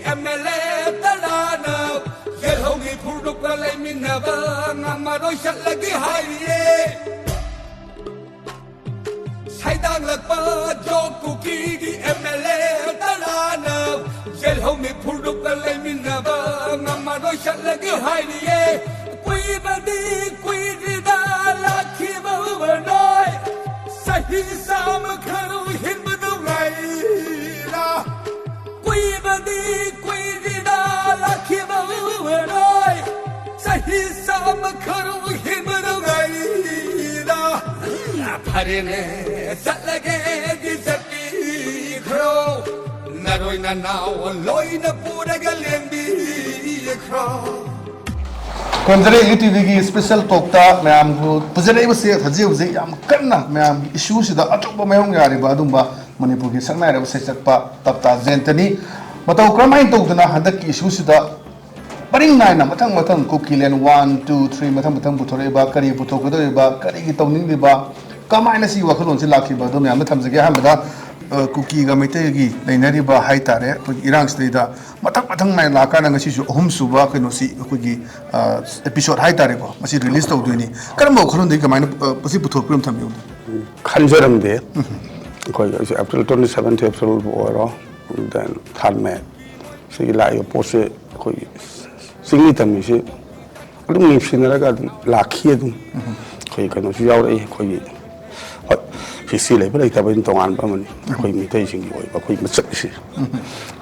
MLA Talana Yelhongi Purdukale Minaba Namaro Shalagi Haye Saidang Lapa Jokuki MLA Talana Yelhongi Purdukale Minaba Namaro Shalagi Haye Quibadi Quidida Laki Bavanoy Sahi Sam Karu Himbadu Gaira Quibadi Quidida Laki Bavanoy Sahi Sam Karu Himbadu Gaira Parine Salage Disati Crow Naroina now Loina Puragalembi Crow Konjare UTV की special टॉकता मैं आपको पुजरे बसे हजे हजे याम करना मैं आप issue सिदा अटोप में होंगे यारी बादुंबा मणिपुर की संगना रे बसे चक्पा तप्ता जेंटनी बताओ क्रमाइन टॉकना हदक की इशू सिदा परिंग नाइना मथंग मथंग कुकीलेन 1 2 3 मथंग मथंग पुथोरे बा करी पुथोकदरे बा करी की तौनिंग बा कमाइना सी वखलोन से लाखी बा दो मैं हम थमजगे हमदा कुकी गमिते की लेनरी बा हाई तारे इरांग स्टेदा मथक मथंग नाइ लाका नंग सिसु अहुम सुबा कनो सी कुकी एपिसोड हाई तारे को मसी रिलीज तौ दुनी करम खरोन दे कमाइन पसी पुथोक प्रम थमियो खनजरम दे कोई अप्रैल 27 अप्रैल ओरो देन थर्ड मे सी लाइ पोसे कोई सिंगली तमी से अदुम निसिनरगा लाखी अदुम कोई कनो सु यावरे कोई हिस्सी लेबर लेते हैं तो आन पर मनी कोई मिटे सिंगी कोई मचक से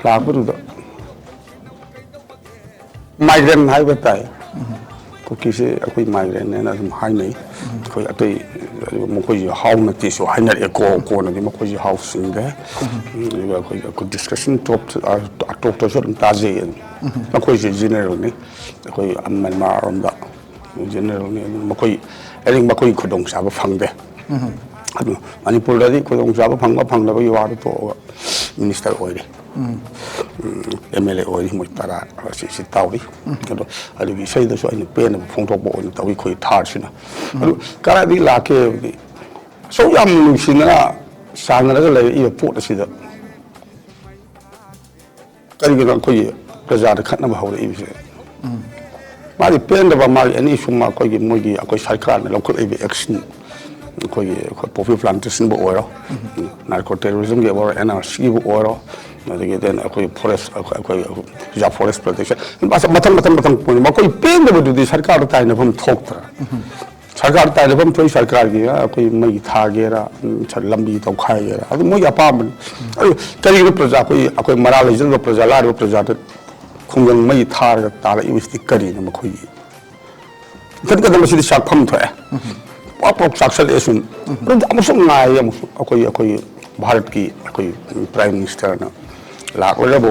लाख पर उधर माइग्रेन हाई बताए को किसे कोई माइग्रेन है ना तुम हाई नहीं कोई अतई मुझे हाउ नती सो हाई ना एको ना दिम मुझे हाउ सिंगे कोई डिस्कशन टॉप तो सो ताज़े है ना कोई जनरल नहीं कोई अम्मन मारंदा जनरल नहीं मुझे एलिंग मुझे खुदों साब फंगदे मणिपुर खुदचाब फंग फंगब वाद तो मिनिस्टर MLA मैं तरा से तौरी इसदू अगर पेन फोंथोप तौरी कोई थार्सना कई लाके सौ नुसीना सागर पोट कहींगो अखोई प्रजा खत्ब हौरसे मारी पेनब मारी अनी सूम मोगी सरकार लौखल एक्शन कोई पॉपी प्लांटेशन बो ओरो नार्को टेररिज्म के ओरो NRC बो ओरो नदिगे देन कोई फॉरेस्ट कोई जा फॉरेस्ट प्रोटेक्शन बस मथन पुनी कोई पेन दबदुदी सरकार ताइन फम थोक्तरा सरकार ताइन फम थोई सरकार की कोई मई थागेरा लंबी तौखायेरा अदु मोय अपाम करी प्रजा कोई मरा लेजन प्रजा लारो प्रजा खुंगंग मई थार तार इविस्ति करी न मखोई कद मसिदि साफम थोए आप साक्षर ऐसे भारत की प्राइम मिनिस्टर ना लाखब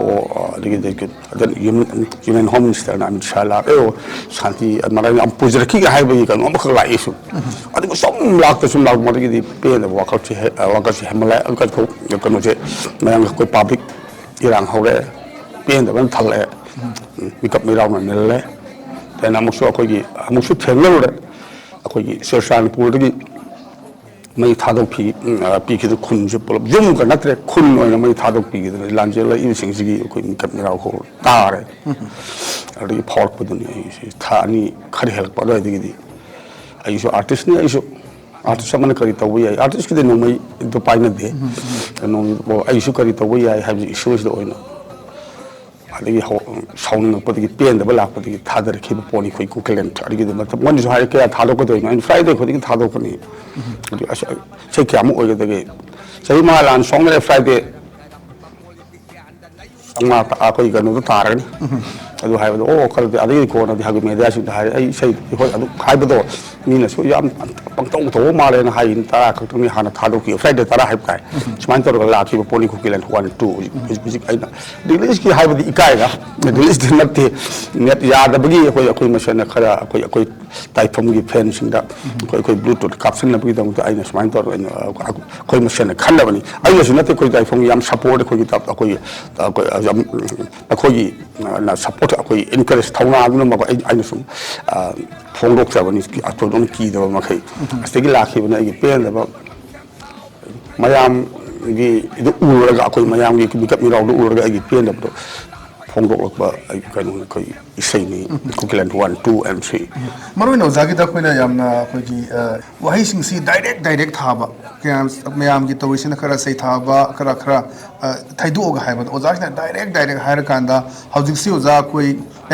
union home minister Amit Shah लाओ शांति पुजरखी है कौन लाइसु सूम लाख पेन वाकसे हेमल कौनसे मैं कोई पब्लिक इरांग हौरे पेनब थल्ले मिकप मिराउन मिले देन थेंगलुरे अखोई शेरशानपुर मई थादों पीखिद खुन से पुलब यूम का नत्रे खुन मई थादों पीखिद लांजेल इवसिंगी कोई मिकप मिराउ हो तारे अदगी फौरपदुनी थानी खरी हेल्प अदगी आइसो आर्टिस्ट ने आर्टिस्ट मन करी तब याई आर्टिस्ट की नोमई दो पाइन दे नोमी आइसो करी तब याई हाबि इशूज दो साउनी पेनब लापदी थादरखी पोनी कोई कुकलें मन क्या थादों फ्राइडे खुद थादोनी से क्या सही मा लान सोंगे फ्राइडे अखोई कनो तारगनी ओ खरदी कोन मेडिया है मीन पंतौ तौ माले तरा खी हाँ थादों फ्राइडे तरा है सूमाय तौर लाखी पोनी कुकीलें 1 2 रिलीज की इकायगा रिलीज नते नेट यादबी अखोई मसन खर अखोई ताइफम की फैन ब्लूटूथ कापसनबी सूमाय तौर अखोई मसन खनबनी नते कोई ताइफम सपोर्ट अखोई अखोई सपोर्ट अखोई इनकरेज थौना सूम फोंदोक्चबनी अतोन कीदब मखै अस्तिगी लाखिबना पेनब मयाम की उरगा अखोई मयाम की मिकप मिराउद उरगा पेनब ꯐꯣꯡꯗꯣꯛꯂꯛꯄ ꯀꯩꯅꯣ ꯑꯩꯈꯣꯏ ꯏꯁꯩꯅꯤ ꯀꯨꯀꯤꯂꯦꯟ 1, 2 and 3 ꯃꯔꯨꯑꯣꯏꯅ ꯑꯣꯖꯥꯒꯤꯗ ꯑꯩꯈꯣꯏꯅ ꯌꯥꯝꯅ ꯑꯩꯈꯣꯏꯒꯤ ꯋꯥꯍꯩꯁꯤꯡꯁꯤ ꯗꯥꯏꯔꯦꯛ ꯊꯥꯕ ꯃꯌꯥꯝꯒꯤ ꯇꯧꯔꯤꯁꯤꯅ ꯈꯔ ꯁꯩꯊꯥꯕ ꯈꯔ ꯊꯩꯗꯣꯛꯑꯒ ꯍꯥꯏꯕꯗ ꯑꯣꯖꯥꯁꯤꯅ ꯗꯥꯏꯔꯦꯛ ꯍꯥꯏꯔꯀꯥꯟꯗ ꯍꯧꯖꯤꯛꯁꯤ ꯑꯣꯖꯥ ꯑꯩꯈꯣꯏ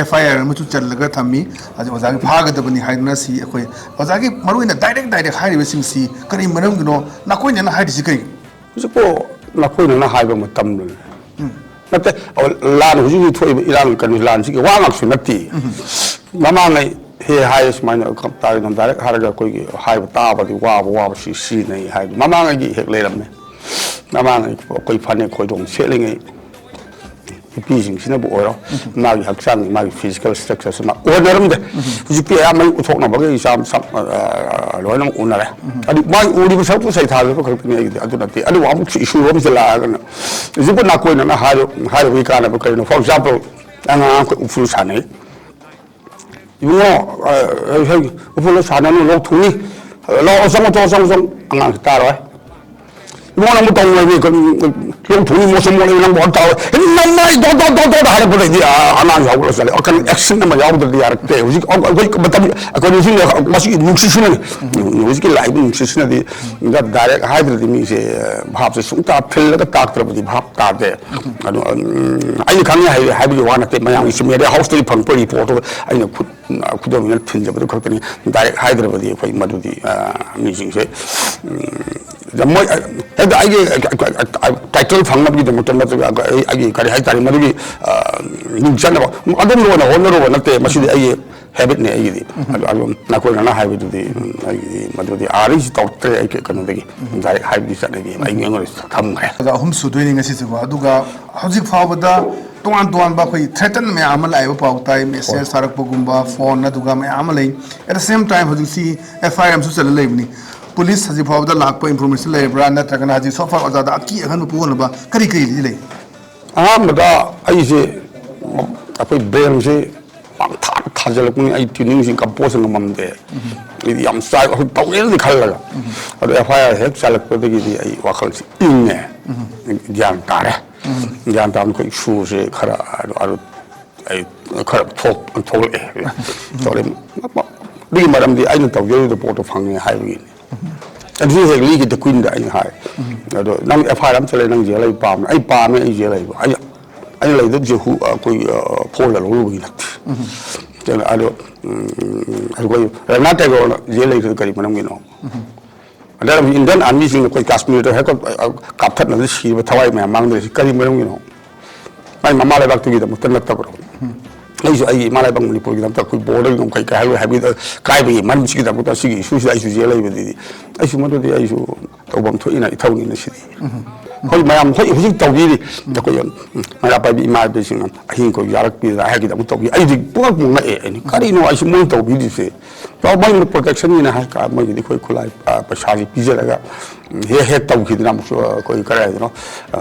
FIR ꯑꯃꯁꯨ ꯆꯜꯂꯒ ꯊꯝꯃꯤ ꯍꯧꯖꯤꯛ ꯑꯣꯖꯥꯒꯤ ꯐꯥꯒꯗꯕꯅꯤ ꯍꯥꯏꯗꯨꯅ ꯁꯤ ꯑꯩꯈꯣꯏ ꯑꯣꯖꯥꯒꯤ ꯃꯔꯨꯑꯣꯏꯅ ꯗꯥꯏꯔꯦꯛ ꯍꯥꯏꯔꯤꯕꯁꯤꯡꯁꯤ ꯀꯔꯤ ꯃꯔꯝꯒꯤꯅꯣ ꯅꯈꯣꯏꯅ ꯍꯥꯏꯔꯤꯁꯤ ꯀꯔꯤ ꯍꯧꯖꯤꯛꯄꯨ ꯅꯈꯣꯏꯅ ꯍꯥꯏꯕ ꯃꯇꯝꯗꯨꯅꯤ ꯅꯠꯇꯦ ꯂꯥꯟ ꯍꯧꯖꯤꯛ ꯊꯣꯛꯏꯕ ꯏꯔꯥꯡ ꯀꯩꯅꯣ ꯂꯥꯟꯁꯤꯒꯤ ꯋꯥ ꯉꯥꯛꯁꯨ ꯅꯠꯇꯦ ꯃꯃꯥꯡꯉꯩ ꯍꯥꯏ ꯁꯨꯃꯥꯏꯅ ꯇꯥꯔꯤꯅ ꯗꯥꯏꯔꯦꯛ ꯍꯥꯏꯔꯒ ꯑꯩꯈꯣꯏꯒꯤ ꯍꯥꯏꯕ ꯇꯥꯕꯗꯤ ꯋꯥꯕꯁꯤ ꯁꯤꯖꯤꯟꯅꯩ ꯍꯥꯏꯗꯤ ꯃꯃꯥꯡꯉꯩꯒꯤ ꯍꯦꯛ ꯂꯩꯔꯝꯃꯦ ꯃꯃꯥꯡꯉꯩ ꯑꯩꯈꯣই ꯐꯅꯦꯛ ꯈꯣꯏꯗꯣꯝ ꯁꯦꯠꯂꯤꯉꯩ ꯅꯨꯄꯤꯁꯤꯡꯁꯤꯅꯕꯨ ꯑꯣꯏꯔꯣ ꯃꯥꯒꯤ ꯍꯛꯆꯥꯡꯒꯤ ꯃꯥꯒꯤ ꯐꯤꯖꯤꯀꯦꯜ ꯁ꯭ꯇ꯭ꯔꯛꯆꯔꯁꯤ ꯃꯥ ꯑꯣꯏꯅꯔꯝꯗꯦ ꯍꯧꯖꯤꯛꯇꯤ ꯑꯌꯥꯝꯕ ꯎꯠꯊꯣꯛꯅꯕꯒꯤ ꯂꯣꯏꯅꯃꯛ ꯎꯅꯔꯦ ꯑꯗꯨ ꯃꯥꯒꯤ ꯎꯔꯤꯕ ꯁꯔꯨꯛꯇꯨ ꯁꯩꯊꯥꯖꯕ ꯈꯛꯇꯅꯤ ꯑꯩꯒꯤꯗꯤ ꯑꯗꯨ ꯅꯠꯇꯦ ꯑꯗꯨꯕꯨ ꯑꯃꯨꯛꯁꯨ ꯏꯁꯨ ꯑꯃꯁꯨ ꯂꯥꯛꯑꯒꯅ ꯍꯧꯖꯤꯛꯄꯨ ꯅꯥꯀꯣꯏꯅꯅ ꯍꯥꯏꯔꯨꯕꯒꯤ ꯀꯥꯟꯅꯕ ꯀꯔꯤꯅꯣ ꯐꯣꯔ ꯑꯦꯛꯖꯥꯝꯄꯜ ꯑꯉꯥꯡ ꯑꯩꯈꯣꯏ ꯎꯐꯨꯜ ꯁꯥꯟꯅꯩ 이거 우풀로 사나는 로 통이 로 어성어 안강 따라와 이거는 뭐 동네에 그 통이 무슨 뭐는 뭐 따라 남마이 도도도도 하는 거지 안강 하고 그랬어요 어떤 액션만 야우들이 알았대 우리 그 맞다 그 요즘 맛이 묵시시는 요즘 라이브 묵시시는데 그러니까 다이렉 하이브리드 이제 밥을 숭다 필러가 딱 들어보지 밥 따대 아니 강의 하이브리드 와나 때 마냥 있으면 하우스들이 펑퍼리 포도 아니 구도민을 튼접으로 그렇더니 다이렉 하이브리드 거의 마두디 미징세 뭐 이게 타이틀 방법이도 못 된다 아기 가리 하이타리 마두기 인자나 어떤 거나 오늘로 나때 마시디 아기 habit네 아기디 아주 나코나 하이브리드 아기 마두디 아리지 덕때 아기 그런데기 다이렉 하이브리드 사내기 아이경을 담가요 ꯑꯍꯨꯝ ꯁꯨꯗꯣꯏꯅꯤ ꯉꯁꯤꯁꯤꯀꯣ ꯑꯗꯨꯒ ꯍꯧꯖꯤꯛ ꯐꯥꯎꯕꯗ ꯇꯣꯉꯥꯟꯕ ꯑꯩꯈꯣꯏ ꯊ꯭ꯔꯦꯇꯟ ꯃꯌꯥꯝ ꯑꯃ ꯂꯥꯛꯏꯕ ꯄꯥꯎ ꯇꯥꯏ ꯃꯦꯁꯦꯖ ꯊꯥꯔꯛꯄꯒꯨꯝꯕ ꯐꯣꯟ ꯑꯗꯨꯒ ꯃꯌꯥꯝ ꯑꯃ ꯂꯩ ꯑꯦꯠ ꯗ ꯁꯦꯝ ꯇꯥꯏꯝ ꯍꯧꯖꯤꯛꯁꯤ FIR ꯑꯃꯁꯨ ꯆꯠꯂ ꯂꯩꯕꯅꯤ ꯄꯨꯂꯤꯁ ꯍꯧꯖꯤꯛ ꯐꯥꯎꯕꯗ ꯂꯥꯛꯄ ꯏꯟꯐꯣꯔꯃꯦꯁꯟ ꯂꯩꯕ꯭ꯔꯥ ꯅꯠꯇ꯭ꯔꯒꯅ ꯍꯧꯖꯤꯛ ꯁꯣꯐꯥ ꯑꯣꯖꯥꯗ ꯑꯀꯤ ꯑꯈꯟꯕ ꯄꯨꯍꯟꯅꯕ ꯀꯔꯤ ꯂꯩ ꯑꯍꯥꯟꯕꯗ ꯑꯩꯁꯦ ꯑꯩꯈꯣꯏ ꯕ꯭ꯔꯦꯟꯁꯦ ꯄꯥꯡꯊꯥ ꯊꯥꯖꯤꯜꯂꯛꯄꯅꯤ ꯑꯩ ꯇ꯭ꯌꯨꯅꯤꯡꯁꯤ ꯀꯝꯄꯣꯖ ꯉꯝꯗꯦ ꯑꯩꯗꯤ ꯌꯥꯝ ꯆꯥꯏ ꯑꯩꯈꯣꯏ ꯇꯧꯒꯦꯅꯗꯤ ꯈꯜꯂꯒ ꯑꯗꯣ FIR ꯍꯦꯛ ꯆꯠꯂꯛꯄꯗꯒꯤꯗꯤ ꯑꯩ ꯋꯥꯈꯜꯁꯤ ꯏꯪꯉꯦ ꯒ꯭ꯌꯥꯟ ꯇꯥꯔꯦ ꯒ꯭ꯌꯥꯟ ꯇꯥꯕ ꯑꯩꯈꯣꯏ ꯁꯨꯁꯦ ꯈꯔ ꯑꯩ ꯈꯔ ꯊꯣꯛꯂꯛꯑꯦ ꯑꯗꯨꯒꯤ ꯃꯔꯝꯗꯤ ꯑꯩꯅ ꯇꯧꯖꯔꯤꯕ ꯄꯣꯠꯇꯣ ꯐꯪꯉꯦ ꯍꯥꯏꯕꯒꯤꯅꯤ ꯑꯗꯨꯁꯨ ꯍꯦꯛ ꯂꯤꯒꯤꯗ ꯀꯨꯏꯟꯗ ꯑꯩꯅ ꯍꯥꯏ ꯑꯗꯣ ꯅꯪ FIR ꯑꯃ ꯆꯠꯂꯦ ꯅꯪ ꯖꯦꯜ ꯂꯩꯕ ꯄꯥꯝꯃꯦ ꯑꯩ ꯄꯥꯝꯃꯦ ꯑꯩ ꯖꯦꯜ ꯂꯩꯕ ꯑꯩꯅ ꯂꯩꯗꯕꯁꯦ ꯑꯩꯈꯣꯏ ꯐꯣꯜꯗ ꯂꯧꯔꯨꯕꯒꯤ ꯅꯠꯇꯦ ꯑꯗꯣ ꯑꯩꯈꯣꯏ ꯔꯅꯥ ꯇꯦꯒꯣꯔꯅ ꯖꯦꯜ ꯂꯩꯔꯤꯗꯨ ꯀꯔꯤ ꯃꯔꯝꯒꯤꯅꯣ ꯑꯗ ꯏꯟꯗꯤꯌꯟ ꯑꯥꯔꯃꯤꯁꯤꯡꯅ ꯑꯩꯈꯣꯏ ꯀꯥꯁꯃꯤꯔꯗ ꯍꯦꯛ ꯀꯥꯞꯊꯠꯅꯗꯅ ꯁꯤꯕ ꯊꯋꯥꯏ ꯃꯌꯥꯝ ꯃꯥꯡꯗ꯭ꯔꯤꯁꯤ ꯀꯔꯤ ꯃꯔꯝꯒꯤꯅꯣ ꯃꯥꯏ ꯃꯃꯥ ꯂꯩꯕꯥꯛꯇꯨꯒꯤꯗꯃꯛꯇ ꯅꯠꯇꯕ꯭ꯔꯣ ꯑꯩꯁꯨ ꯑꯩꯒꯤ ꯏꯃꯥ ꯂꯩꯕꯥꯛ ꯃꯅꯤꯄꯨꯔꯒꯤꯗꯃꯛꯇ ꯑꯩꯈꯣꯏ ꯕꯣꯔꯗꯔꯒꯤ ꯉꯝꯈꯩ ꯍꯥꯏꯕꯒꯤ ꯀꯥꯏꯕꯒꯤ ꯃꯔꯝꯁꯤꯒꯤꯗꯃꯛꯇ ꯁꯤꯒꯤ ꯏꯁꯨꯁꯤꯗ ꯑꯩꯁꯨ ꯖꯦꯜ ꯂꯩꯕꯗꯨꯗꯤ ꯑꯩꯁꯨ ꯃꯗꯨꯗꯤ ꯑꯩꯁꯨ ꯇꯧꯐꯝ ꯊꯣꯛꯏꯅ ꯏꯊꯧꯅꯤꯅ ꯁꯤꯗꯤ ꯍꯣꯏ ꯃꯌꯥꯝ ꯍꯧꯖꯤꯛ ꯇꯧꯕꯤꯔꯤ ꯑꯩꯈꯣꯏ ꯃꯩꯔꯥ ꯄꯥꯏꯕꯤ ꯏꯃꯥ ꯏꯕꯦꯁꯤꯡꯅ ꯑꯍꯤꯡ ꯑꯩꯈꯣꯏ ꯌꯥꯔꯛꯄꯤꯗ ꯍꯥꯏꯒꯤꯗꯃꯛ ꯇꯧꯕꯤ ꯑꯩꯗꯤ ꯄꯨꯡꯉꯛ ꯉꯛꯑꯦ ꯑꯩꯅ ꯀꯔꯤꯅꯣ ꯑꯩꯁꯨ ꯃꯣꯏ ꯇꯧꯕꯤꯔꯤꯁꯦ ꯃꯣꯏꯅ ꯄ꯭ꯔꯣꯇꯦꯛꯁꯟꯒꯤꯅ ꯍꯥꯏ ꯃꯣꯏꯒꯤꯗꯤ ꯑꯩꯈꯣꯏ ꯈꯨꯠꯂꯥꯏ ꯄꯩꯁꯥꯁꯤ ꯄꯤꯖꯔꯒ ꯍꯦꯛ ꯇꯧꯈꯤꯗꯅ ꯑꯃꯨꯛꯁꯨ ꯑꯩꯈꯣꯏ ꯀꯔꯥꯏꯗꯅꯣ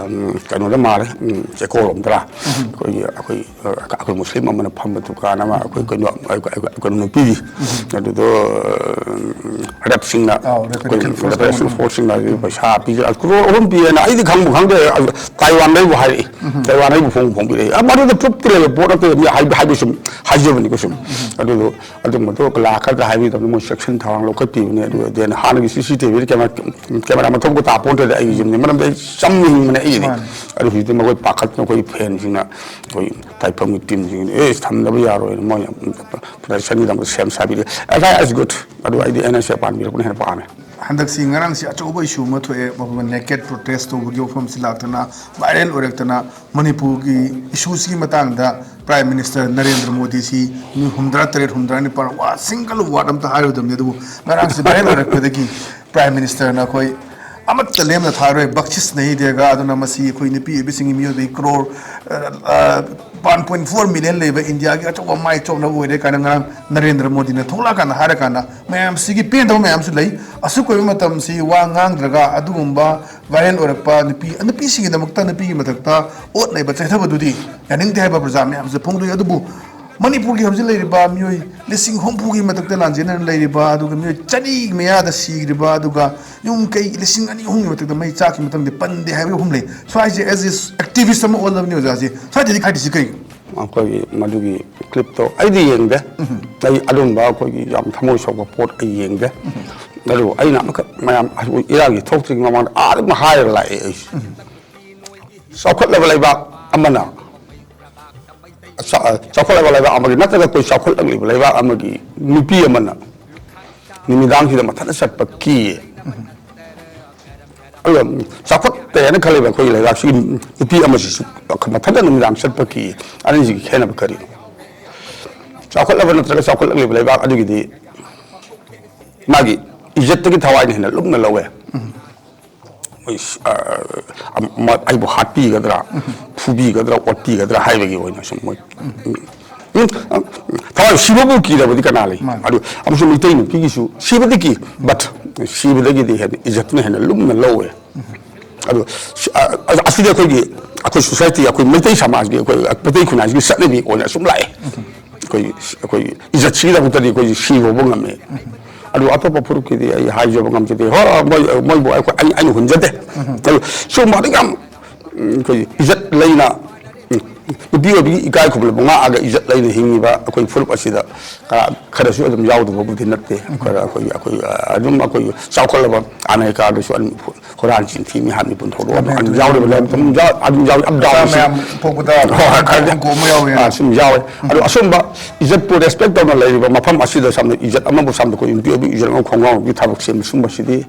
ꯀꯩꯅꯣꯗ ꯃꯥꯜꯂꯦ ꯆꯦꯀꯣꯜꯔꯣꯝꯗꯔ ꯑꯩꯈꯣꯏ ꯃꯨꯁꯂꯤꯝ ꯑꯃꯅ ꯐꯝꯕ ꯗꯨꯀꯥꯟ ꯑꯃ ꯑꯩꯈꯣꯏ ꯀꯩꯅꯣ ꯅꯨꯄꯤꯒꯤ ꯑꯗꯨꯗꯣ ꯔꯦꯞꯁꯤꯡꯅ ꯔꯦꯄ꯭ꯔꯦꯁꯟ ꯐꯣꯔꯁꯁꯤꯡꯅ ꯄꯩꯁꯥ ꯄꯤꯖ ꯀ꯭ꯔꯣꯔ 3 ꯄꯤꯌꯦꯅ ꯑꯩꯗꯤ ꯈꯪꯕꯨ ꯈꯪꯗꯦ ꯇꯥꯏꯋꯥꯟꯗꯩꯕꯨ ꯍꯥꯏꯔꯛꯏ ꯇꯥꯏꯋꯥꯟꯗꯩꯕꯨ ꯐꯣꯡꯕꯤꯔꯛꯏ ꯃꯗꯨꯗ ꯄ꯭ꯔꯨꯞꯇ꯭ꯔꯦꯕ ꯄꯣꯠ ꯅꯠꯇꯦ ꯍꯥꯏꯕ ꯁꯨꯝ ꯍꯥꯏꯖꯕꯅꯤꯀꯣ ꯁꯨꯝ ꯑꯗꯨꯗꯣ ꯑꯗꯨꯝꯕꯗꯣ ꯂꯥꯛꯀꯗ꯭ꯔꯥ ꯍꯥꯏꯕꯒꯤꯗꯃꯛꯇ ꯃꯣꯏ ꯆꯦꯛꯁꯤꯟ ꯊꯧꯔꯥꯡ ꯂꯧꯈꯠꯄꯤꯕꯅꯤ ꯑꯗꯨꯒ ꯗꯦꯟ ꯍꯥꯟꯅꯒꯤ CCTV ꯀꯦꯃꯦꯔꯥ ꯃꯊꯧꯕ ꯇꯥꯄꯣꯟꯇꯗꯤ ꯑꯩꯒꯤ ꯌꯨꯝꯅꯤ ꯃꯔꯝꯗꯤ ꯑꯩ ꯆꯝꯅ ꯍꯤꯡꯕꯅꯦ ꯑꯩꯒꯤꯗꯤ ꯑꯗꯨ ꯍꯧꯖꯤꯛꯇꯤ ꯃꯈꯣꯏ ꯄꯥꯈꯠꯇꯅ ꯑꯩꯈꯣꯏ ꯐꯦꯟꯁꯤꯡꯅ ꯑꯩꯈꯣꯏ ꯇꯥꯏꯐꯝꯒꯤ ꯇꯤꯝꯁꯤꯡꯅ ꯊꯝꯗꯕ ꯌꯥꯔꯣꯏꯅ ꯃꯣꯏ ꯄ꯭ꯔꯣꯇꯦꯛꯁꯟꯒꯤꯗꯃꯛꯇ ꯁꯦꯝ ꯁꯥꯕꯤꯔꯦ FIR is good ꯑꯗꯨ ꯑꯩꯗꯤ NSA ꯄꯥꯟꯕꯤꯔꯛꯄꯅ ꯍꯦꯟꯅ ꯄꯥꯝꯃꯦ ꯍꯟꯗꯛꯁꯤ ꯉꯔꯥꯡꯁꯤ ꯑꯆꯧꯕ ꯏꯁꯨ ꯑꯃ ꯊꯣꯛꯑꯦ ꯃꯐꯝ ꯅꯦꯀꯦꯠ ꯄ꯭ꯔꯣꯇꯦꯁ ꯇꯧꯕꯒꯤ ꯋꯥꯐꯝꯁꯤ ꯂꯥꯛꯇꯅ ꯚꯥꯏꯔꯦꯜ ꯑꯣꯏꯔꯛꯇꯅ ꯃꯅꯤꯄꯨꯔꯒꯤ ꯏꯁꯨꯁꯤꯒꯤ ꯃꯇꯥꯡꯗ ꯄ꯭ꯔꯥꯏꯝ ꯃꯤꯅꯤꯁꯇꯔ ꯅꯔꯦꯟꯗ꯭ꯔ ꯃꯣꯗꯤꯁꯤ ꯃꯤ 67-69 ꯋꯥ ꯁꯤꯡꯒꯜ ꯋꯥꯔꯗ ꯑꯝꯇ ꯍꯥꯏꯔꯨꯗꯕꯅꯤ ꯑꯗꯨꯕꯨ ꯉꯔꯥꯡꯁꯤ ꯚꯥꯏꯔꯦꯜ ꯑꯣꯏꯔꯛꯄꯗꯒꯤ ꯄ꯭ꯔꯥꯏꯝ ꯃꯤꯅꯤꯁꯇꯔꯅ ꯑꯩꯈꯣꯏ ꯑꯃꯠꯇ ꯂꯦꯝꯅ ꯊꯥꯔꯣꯏ ꯕꯛꯁꯤꯁ ꯅꯍꯤ ꯗꯦꯒꯥ ꯑꯗꯨꯅ ꯃꯁꯤ ꯑꯩꯈꯣꯏ ꯅꯨꯄꯤ ꯑꯣꯏꯕꯁꯤꯡꯒꯤ ꯃꯤꯑꯣꯏꯕꯒꯤ ꯀ꯭ꯔꯣꯔ 1.4 ꯃꯤꯂꯤꯌꯟ ꯂꯩꯕ ꯏꯟꯗꯤꯌꯥꯒꯤ ꯑꯆꯧꯕ ꯃꯥꯏ ꯆꯣꯞꯅꯕ ꯑꯣꯏꯔꯦ ꯀꯥꯏꯅ ꯉꯔꯥꯡ ꯅꯔꯦꯟꯗ꯭ꯔ ꯃꯣꯗꯤꯅ ꯊꯣꯛꯂꯛꯑꯀꯥꯟꯗ ꯍꯥꯏꯔꯀꯥꯟꯗ ꯃꯌꯥꯝꯁꯤꯒꯤ ꯄꯦꯟꯗꯕ ꯃꯌꯥꯝꯁꯨ ꯂꯩ ꯑꯁꯨꯛ ꯑꯣꯏꯕ ꯃꯇꯝꯁꯤ ꯋꯥ ꯉꯥꯡꯗ꯭ꯔꯒ ꯑꯗꯨꯒꯨꯝꯕ ꯚꯥꯏꯔꯦꯜ ꯑꯣꯏꯔꯛꯄ ꯅꯨꯄꯤꯁꯤꯡꯒꯤꯗꯃꯛꯇ ꯅꯨꯄꯤꯒꯤ ꯃꯊꯛꯇ ꯑꯣꯠ ꯅꯩꯕ ꯆꯩꯊꯕꯗꯨꯗꯤ ꯌꯥꯅꯤꯡꯗꯦ ꯍꯥꯏꯕ ꯄ꯭ꯔꯖꯥ ꯃꯌꯥꯝꯁꯦ ꯐꯣꯡꯗꯣꯛꯏ ꯑꯗꯨꯕꯨ ꯃꯅꯤꯄꯨꯔꯒꯤ ꯍꯧꯖꯤꯛ ꯂꯩꯔꯤꯕ ꯃꯤꯑꯣꯏ 90,000ꯒꯤ ꯃꯊꯛꯇ ꯂꯥꯟꯖꯦꯟꯅꯔ ꯂꯩꯔꯤꯕ ꯑꯗꯨꯒ ꯃꯤꯑꯣꯏ 100 ꯃꯌꯥꯗ ꯁꯤꯈ꯭ꯔꯤꯕ ꯑꯗꯨꯒ ꯌꯨꯝ ꯀꯩ 2,000-3,000ꯒꯤ ꯃꯊꯛꯇ ꯃꯩ ꯆꯥꯛꯈꯤ ꯃꯇꯝꯗ ꯄꯟꯗꯦ ꯍꯥꯏꯕ ꯋꯥꯐꯝ ꯂꯩ ꯁ꯭ꯋꯥꯏꯁꯦ ꯑꯦꯖ ꯑꯦꯛꯇꯤꯚꯤꯁ ꯑꯃ ꯑꯣꯜꯂꯕꯅꯤ ꯑꯣꯖꯥꯁꯦ ꯁ꯭ꯋꯥꯏꯗꯗꯤ ꯈꯥꯏꯗꯤꯁꯤ ꯀꯩ ꯑꯩꯈꯣꯏꯒꯤ ꯃꯗꯨꯒꯤ ꯀ꯭ꯂꯤꯞꯇꯣ ꯑꯩꯗꯤ ꯌꯦꯡꯗꯦ ꯑꯩ ꯑꯗꯨꯝꯕ ꯑꯩꯈꯣꯏꯒꯤ ꯌꯥꯝ ꯊꯃꯣꯏ ꯁꯣꯛꯄ ꯄꯣꯠ ꯑꯩ ꯌꯦꯡꯗꯦ ꯑꯗꯨ ꯑꯩꯅ ꯑꯃꯈꯛ ꯃꯌꯥꯝ ꯏꯔꯥꯡꯒꯤ ꯊꯣꯛꯇ꯭ꯔꯤꯉꯩ ꯃꯃꯥꯡꯗ ꯑꯗꯨꯝ ꯍꯥꯏꯔꯒ ꯂꯥꯛꯑꯦ ꯑꯩꯁꯦ ꯆꯥꯎꯈꯠꯂꯕ ꯂꯩꯕꯥꯛ ꯑꯃꯅ ꯆꯥꯎꯈꯠꯂꯕ ꯂꯩꯕꯥꯛ ꯑꯃꯒꯤ ꯅꯠꯇ꯭ꯔꯒ ꯑꯩꯈꯣꯏ ꯆꯥꯎꯈꯠꯂꯛꯂꯤꯕ ꯂꯩꯕꯥꯛ ꯑꯃꯒꯤ ꯅꯨꯄꯤ ꯑꯃꯅ ꯅꯨꯃꯤꯗꯥꯡꯁꯤꯗ ꯃꯊꯟꯇ ꯆꯠꯄ ꯀꯤꯌꯦ ꯑꯗꯨꯒ ꯆꯥꯎꯈꯠꯇꯦꯅ ꯈꯜꯂꯤꯕ ꯑꯩꯈꯣꯏꯒꯤ ꯂꯩꯕꯥꯛꯁꯤꯒꯤ ꯅꯨꯄꯤ ꯑꯃꯁꯤꯁꯨ ꯃꯊꯟꯇ ꯅꯨꯃꯤꯗꯥꯡ ꯆꯠꯄ ꯀꯤꯌꯦ ꯑꯅꯤꯁꯤꯒꯤ ꯈꯦꯠꯅꯕ ꯀꯔꯤꯅꯣ ꯆꯥꯎꯈꯠꯂꯕ ꯅꯠꯇ꯭ꯔꯒ ꯆꯥꯎꯈꯠꯂꯛꯂꯤꯕ ꯂꯩꯕꯥꯛ ꯑꯗꯨꯒꯤꯗꯤ ꯃꯥꯒꯤ ꯏꯖꯠꯇꯒꯤ ꯊꯋꯥꯏꯅ ꯍꯦꯟꯅ ꯂꯨꯝꯅ ꯂꯧꯋꯦ ꯑꯩꯕꯨ ꯍꯥꯠꯄꯤꯒꯗ꯭ꯔꯥ ꯐꯨꯕꯤꯒꯗ꯭ꯔꯥ ꯑꯣꯠꯄꯤꯒꯗ꯭ꯔꯥ ꯍꯥꯏꯕꯒꯤ ꯑꯣꯏꯅ ꯁꯨꯝ ꯃꯣꯏ ꯊꯋꯥꯏ ꯁꯤꯕꯕꯨ ꯀꯤꯗꯕꯗꯤ ꯀꯅꯥ ꯂꯩ ꯑꯗꯨ ꯑꯃꯁꯨꯡ ꯃꯩꯇꯩ ꯅꯨꯄꯤꯒꯤꯁꯨ ꯁꯤꯕꯗꯤ ꯀꯤ ꯕꯠ ꯁꯤꯕꯗꯒꯤꯗꯤ ꯍꯦꯟꯅ ꯏꯖꯠꯇꯨꯅ ꯍꯦꯟꯅ ꯂꯨꯝꯅ ꯂꯧꯋꯦ ꯑꯗꯨ ꯑꯁꯤꯗꯤ ꯑꯩꯈꯣꯏ ꯁꯣꯁꯥꯏꯇꯤ ꯑꯩꯈꯣꯏ ꯃꯩꯇꯩ ꯁꯃꯥꯖꯀꯤ ꯑꯩꯈꯣꯏ ꯃꯩꯇꯩ ꯈꯨꯟꯅꯥꯏꯒꯤ ꯆꯠꯅꯕꯤ ꯑꯣꯏꯅ ꯁꯨꯝ ꯂꯥꯛꯑꯦ ꯑꯩꯈꯣꯏꯒꯤ ꯏꯖꯠꯁꯤꯒꯤꯗꯃꯛꯇꯗꯤ ꯑꯩꯈꯣꯏꯁꯤ ꯁꯤꯕ ꯉꯝꯃꯦ ꯑꯗꯨ ꯑꯇꯣꯞꯄ ꯐꯨꯔꯨꯞꯀꯤꯗꯤ ꯑꯩ ꯍꯥꯏꯖꯕ ꯉꯝꯖꯗꯦ ꯍꯣꯏ ꯃꯣꯏꯕꯨ ꯑꯩꯅ ꯍꯨꯟꯖꯗꯦ ꯑꯗꯨ ꯁꯨꯝꯕ ꯑꯗꯨꯛ ꯌꯥꯝ ꯑꯩꯈꯣꯏ ꯏꯖꯠ ꯂꯩꯅ ꯅꯨꯄꯤ ꯑꯣꯏꯕꯒꯤ ꯏꯀꯥꯏ ꯈꯨꯝꯅꯕ ꯉꯥꯛꯑꯒ ꯏꯖꯠ ꯂꯩꯅ ꯍꯤꯡꯉꯤꯕ ꯑꯩꯈꯣꯏ ꯐꯨꯔꯨꯞ ꯑꯁꯤꯗ ꯈꯔꯁꯨ ꯑꯗꯨꯝ ꯌꯥꯎꯗꯕꯕꯨꯗꯤ ꯅꯠꯇꯦ ꯈꯔ ꯑꯗꯨꯝ ꯑꯩꯈꯣꯏ ꯆꯥꯎꯈꯠꯂꯕ ꯑꯃꯦꯔꯤꯀꯥꯗꯁꯨ ꯑꯗꯨꯝ ꯍꯨꯔꯥꯟ ꯆꯤꯟꯊꯤ ꯃꯤꯍꯥꯠ ꯃꯤꯄꯨꯟ ꯊꯧꯗꯣꯛ ꯑꯗꯨꯝ ꯌꯥꯎꯔꯤꯕ ꯑꯗꯨꯝ ꯌꯥꯎꯏ ꯁꯨꯝ ꯌꯥꯎꯋꯦ ꯑꯗꯣ ꯑꯁꯨꯝꯕ ꯏꯖꯠꯄꯨ ꯔꯦꯁꯄꯦꯛ ꯇꯧꯅ ꯂꯩꯔꯤꯕ ꯃꯐꯝ ꯑꯁꯤꯗ ꯁꯝꯅ ꯏꯖꯠ ꯑꯃꯕꯨ ꯁꯝꯅ ꯑꯩꯈꯣꯏ ꯅꯨꯄꯤ ꯑꯣꯏꯕꯒꯤ ꯏꯖꯠ ꯑꯃ ꯈꯣꯡꯒ꯭ꯔꯥꯎꯒꯤ ꯊꯕꯛꯁꯦ ꯁꯨꯝꯕꯁꯤꯗꯤ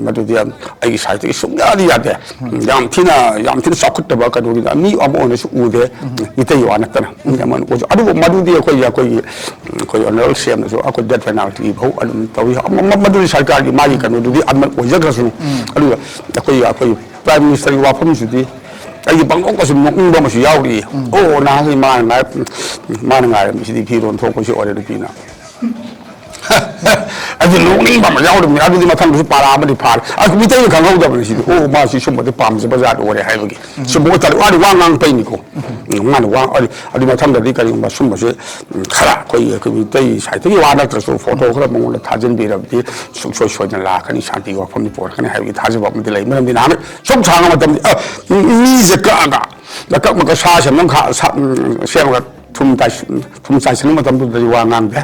ꯃꯗꯨꯗꯤ ꯑꯩꯒꯤ ꯁꯥꯏꯠꯇꯒꯤ ꯁꯨꯡꯌꯥꯗꯤ ꯌꯥꯗꯦ ꯌꯥꯝ ꯊꯤꯅ ꯆꯥꯎꯈꯠꯇꯕ ꯀꯩꯅꯣꯒꯤꯗ ꯃꯤ ꯑꯃ ꯑꯣꯏꯅꯁꯨ ꯎꯗꯦ ꯃꯤꯇꯩ ꯋꯥ ꯅꯠꯇꯅ ꯃꯤ ꯑꯃ ꯑꯣꯏꯁꯨ ꯑꯗꯨꯕꯨ ꯃꯗꯨꯗꯤ ꯑꯩꯈꯣꯏ ꯑꯣꯅꯔꯦꯕꯜ ꯁꯤꯑꯦꯝꯅꯁꯨ ꯑꯩꯈꯣꯏ ꯗꯦꯠ ꯄꯦꯅꯥꯜꯇꯤ ꯐꯥꯎ ꯑꯗꯨꯝ ꯇꯧꯋꯤ ꯃꯗꯨꯗꯤ ꯁꯔꯀꯥꯔꯒꯤ ꯃꯥꯒꯤ ꯀꯩꯅꯣꯗꯨꯗꯤ ꯑꯣꯏꯖꯈ꯭ꯔꯁꯨ ꯑꯗꯨꯒ ꯑꯩꯈꯣꯏ ꯄ꯭ꯔꯥꯏꯝ ꯃꯤꯅꯤꯁꯇꯔꯒꯤ ꯋꯥꯐꯝꯁꯤꯗꯤ ꯑꯩꯒꯤ ꯄꯪꯅꯣꯛꯀꯁꯨ ꯅꯣꯛꯅꯤꯡꯕ ꯑꯃꯁꯨ ꯌꯥꯎꯔꯤꯌꯦ ꯑꯣ ꯅꯍꯥꯟꯒꯤ ꯃꯥꯅ ꯉꯥꯏꯔꯝꯃꯤꯁꯤꯗꯤ ꯐꯤꯔꯣꯟ ꯊꯣꯛꯄꯁꯤ ꯑꯣꯏꯔꯦ ꯅꯨꯄꯤꯅ ꯑꯗꯨ ꯅꯣꯛꯅꯤꯡꯕ ꯑꯃ ꯌꯥꯎꯔꯕꯅꯤ ꯑꯗꯨꯗꯤ ꯃꯊꯪꯗꯁꯨ ꯄꯥꯔꯥ ꯑꯃꯗꯤ ꯐꯥꯔꯦ ꯃꯤꯇꯩꯅ ꯈꯪꯍꯧꯗꯕꯅꯤ ꯁꯤꯗꯤ ꯑꯣ ꯃꯥꯁꯤ ꯁꯨꯝꯕꯗꯤ ꯄꯥꯝꯖꯕ ꯖꯥꯠ ꯑꯣꯏꯔꯦ ꯍꯥꯏꯕꯒꯤ ꯁꯨꯝꯕ ꯑꯣꯏꯇꯥꯔꯗꯤ ꯋꯥꯗꯤ ꯋꯥ ꯉꯥꯡꯄꯩꯅꯤꯀꯣ ꯃꯥꯅ ꯑꯗꯨ ꯃꯊꯪꯗꯗꯤ ꯀꯔꯤꯒꯨꯝꯕ ꯁꯨꯝꯕꯁꯦ ꯈꯔ ꯑꯩꯈꯣꯏ ꯃꯤꯇꯩ ꯁꯥꯏꯠꯇꯒꯤ ꯋꯥ ꯅꯠꯇ꯭ꯔꯁꯨ ꯐꯣꯇꯣ ꯈꯔ ꯃꯉꯣꯟꯗ ꯊꯥꯖꯤꯟꯕꯤꯔꯕꯗꯤ ꯁꯨꯡꯁꯣꯏ ꯁꯣꯏꯗꯅ ꯂꯥꯛꯀꯅꯤ ꯁꯥꯟꯇꯤꯒꯤ ꯋꯥꯐꯝꯗꯤ ꯄꯣꯔꯛꯀꯅꯤ ꯍꯥꯏꯕꯒꯤ ꯊꯥꯖꯕ ꯑꯃꯗꯤ ꯂꯩ ꯃꯔꯝꯗꯤ ꯅꯍꯥꯟ ꯁꯨꯝ ꯁꯥꯡꯉ ꯃꯇꯝꯗꯤ ꯃꯤꯁꯦ ꯀꯛꯑꯒ ꯀꯛꯃꯒ ꯁꯥ ꯁꯦꯝꯃꯒ ꯊꯨꯝ ꯆꯥꯏꯁꯤꯟꯕ ꯃꯇꯝꯗꯨꯗꯗꯤ ꯋꯥ ꯉꯥꯡꯗꯦ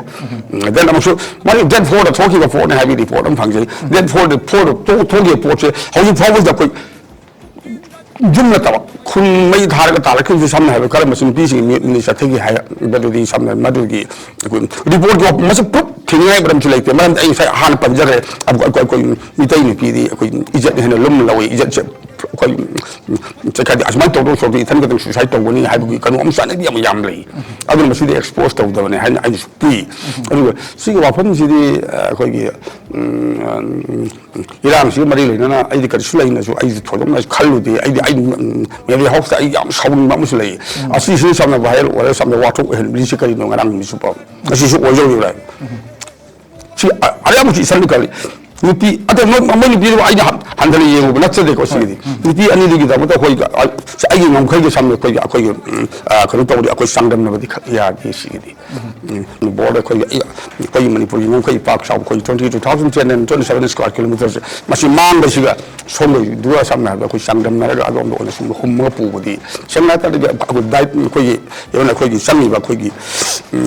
ꯗꯦꯟ ꯑꯃꯨꯛꯁꯨ ꯃꯥꯒꯤ ꯗꯦꯠ 4ꯗ ꯊꯣꯛꯈꯤꯕ ꯄꯣꯠꯅꯤ ꯍꯥꯏꯕꯒꯤ ꯔꯤꯄꯣꯔꯠ ꯑꯃ ꯐꯪꯖꯩ ꯗꯦꯠ 4ꯗ ꯊꯣꯛꯈꯤꯕ ꯄꯣꯠꯁꯦ ꯍꯧꯖꯤꯛ ꯐꯥꯎꯕꯗ ꯑꯩꯈꯣꯏ ꯌꯨꯝ ꯅꯠꯇꯕ ꯈꯨꯟ ꯃꯩ ꯊꯥꯔꯒ ꯇꯥꯔꯛꯈꯤꯕꯁꯤ ꯁꯝꯅ ꯍꯥꯏꯔꯕ ꯀꯔꯝꯕ ꯅꯨꯄꯤꯁꯤꯡꯒꯤ ꯃꯤꯠꯅꯤ ꯆꯠꯊꯒꯤ ꯍꯥꯏꯕꯗꯨꯗꯤ ꯁꯝꯅ ꯃꯗꯨꯒꯤ ꯔꯤꯄꯣꯔꯠꯀꯤ ꯃꯁꯤ ꯄ꯭ꯔꯨꯞ ꯊꯤꯅꯤꯡꯉꯥꯏ ꯃꯔꯝꯁꯨ ꯂꯩꯇꯦ ꯃꯔꯝꯗꯤ ꯑꯩ ꯉꯁꯥꯏ ꯍꯥꯟꯅ ꯄꯟꯖꯈ꯭ꯔꯦ ꯑꯩꯈꯣꯏ ꯃꯤꯇꯩ ꯅꯨꯄꯤꯗꯤ ꯑꯩꯈꯣꯏ ꯏꯖꯠ ꯍꯦꯟꯅ ꯂꯨꯝꯅ ꯂꯧꯋꯤ ꯏꯖꯠꯁꯦ ꯑꯩꯈꯣꯏ ꯑꯁꯨꯃꯥꯏꯅ ꯇꯧꯗꯧ ꯁꯣꯛꯇꯤ ꯏꯊꯟ ꯈꯛꯇꯪ ꯁꯨꯁꯥꯏꯠ ꯇꯧꯒꯅꯤ ꯍꯥꯏꯕꯒꯤ ꯀꯩꯅꯣ ꯑꯃ ꯆꯠꯅꯕꯤ ꯑꯃ ꯌꯥꯝ ꯂꯩ ꯑꯗꯨꯅ ꯃꯁꯤꯗꯤ ꯑꯦꯛꯁꯄꯣꯖ ꯇꯧꯗꯕꯅꯤ ꯍꯥꯏꯅ ꯑꯩꯅꯁꯨ ꯄꯨꯏ ꯑꯗꯨꯒ ꯁꯤꯒꯤ ꯋꯥꯐꯝꯁꯤꯗꯤ ꯑꯩꯈꯣꯏꯒꯤ ꯏꯔꯥꯡꯁꯤꯒ ꯃꯔꯤ ꯂꯩꯅꯅ ꯑꯩꯗꯤ ꯀꯔꯤꯁꯨ ꯂꯩꯅꯁꯨ ꯑꯩꯁꯨ ꯊꯣꯏꯗꯣꯛꯅ ꯈꯜꯂꯨꯗꯦ ꯃꯦꯔꯤ ꯍꯥꯎꯁꯇ ꯑꯩ ꯌꯥꯝ ꯁꯥꯎꯅꯤꯡꯕ ꯑꯃꯁꯨ ꯂꯩ ꯑꯁꯤꯁꯤ ꯁꯝꯅ ꯚꯥꯏꯔꯦꯜ ꯑꯣꯏꯔꯒ ꯁꯝꯅ ꯋꯥꯊꯣꯛ ꯑꯣꯏꯍꯟꯕꯤꯔꯤꯁꯤ ꯀꯔꯤꯅꯣ ꯉꯔꯥꯡ ꯅꯨꯃꯤꯠꯁꯨ ꯄꯥꯎ ꯑꯁꯤꯁꯨ ꯑꯣꯏꯖꯧꯔꯤꯕ꯭ꯔꯥ ꯁꯤ ꯑꯌꯥꯝꯕꯁꯤ ꯏꯁꯟꯗꯤ ꯀꯜꯂꯤ ꯅꯨꯄꯤ ꯑꯗꯣ ꯃꯣꯏ ꯅꯨꯄꯤꯗꯨ ꯑꯩꯅ ꯍꯟꯊꯅ ꯌꯦꯡꯉꯨꯕ ꯅꯠꯆꯗꯦꯀꯣ ꯁꯤꯒꯤꯗꯤ ꯅꯨꯄꯤ ꯑꯅꯤꯗꯨꯒꯤꯗꯃꯛꯇ ꯑꯩꯒꯤ ꯉꯝꯈꯩꯒꯤ ꯁꯝꯅ ꯑꯩꯈꯣꯏꯒꯤ ꯀꯩꯅꯣ ꯇꯧꯕꯗꯤ ꯑꯩꯈꯣꯏ ꯆꯥꯡꯗꯝꯅꯕꯗꯤ ꯌꯥꯗꯦ ꯁꯤꯒꯤꯗꯤ ꯕꯣꯔꯗ ꯑꯩꯈꯣꯏꯒꯤ ꯃꯅꯤꯄꯨꯔꯒꯤ ꯉꯝꯈꯩ ꯄꯥꯛ ꯆꯥꯎꯕ ꯑꯩꯈꯣꯏ 2010 ꯁ꯭ꯀ꯭ꯋꯥꯔ ꯀꯤꯂꯣꯃꯤꯇꯔꯁꯦ ꯃꯁꯤ ꯃꯥꯡꯕꯁꯤꯒ ꯁꯣꯝꯗꯨꯒ ꯁꯝꯅ ꯍꯥꯏꯔꯕꯗ ꯑꯩꯈꯣꯏ ꯆꯥꯡꯗꯝꯅꯔꯒ ꯑꯗꯣꯝꯗ ꯑꯣꯏꯅ ꯁꯨꯝ ꯍꯨꯝꯃꯒ ꯄꯨꯕꯗꯤ ꯁꯝꯅ ꯍꯥꯏꯔꯕꯗ ꯑꯩꯈꯣꯏꯒꯤ ꯆꯪꯉꯤꯕ ꯑꯩꯈꯣꯏꯒꯤ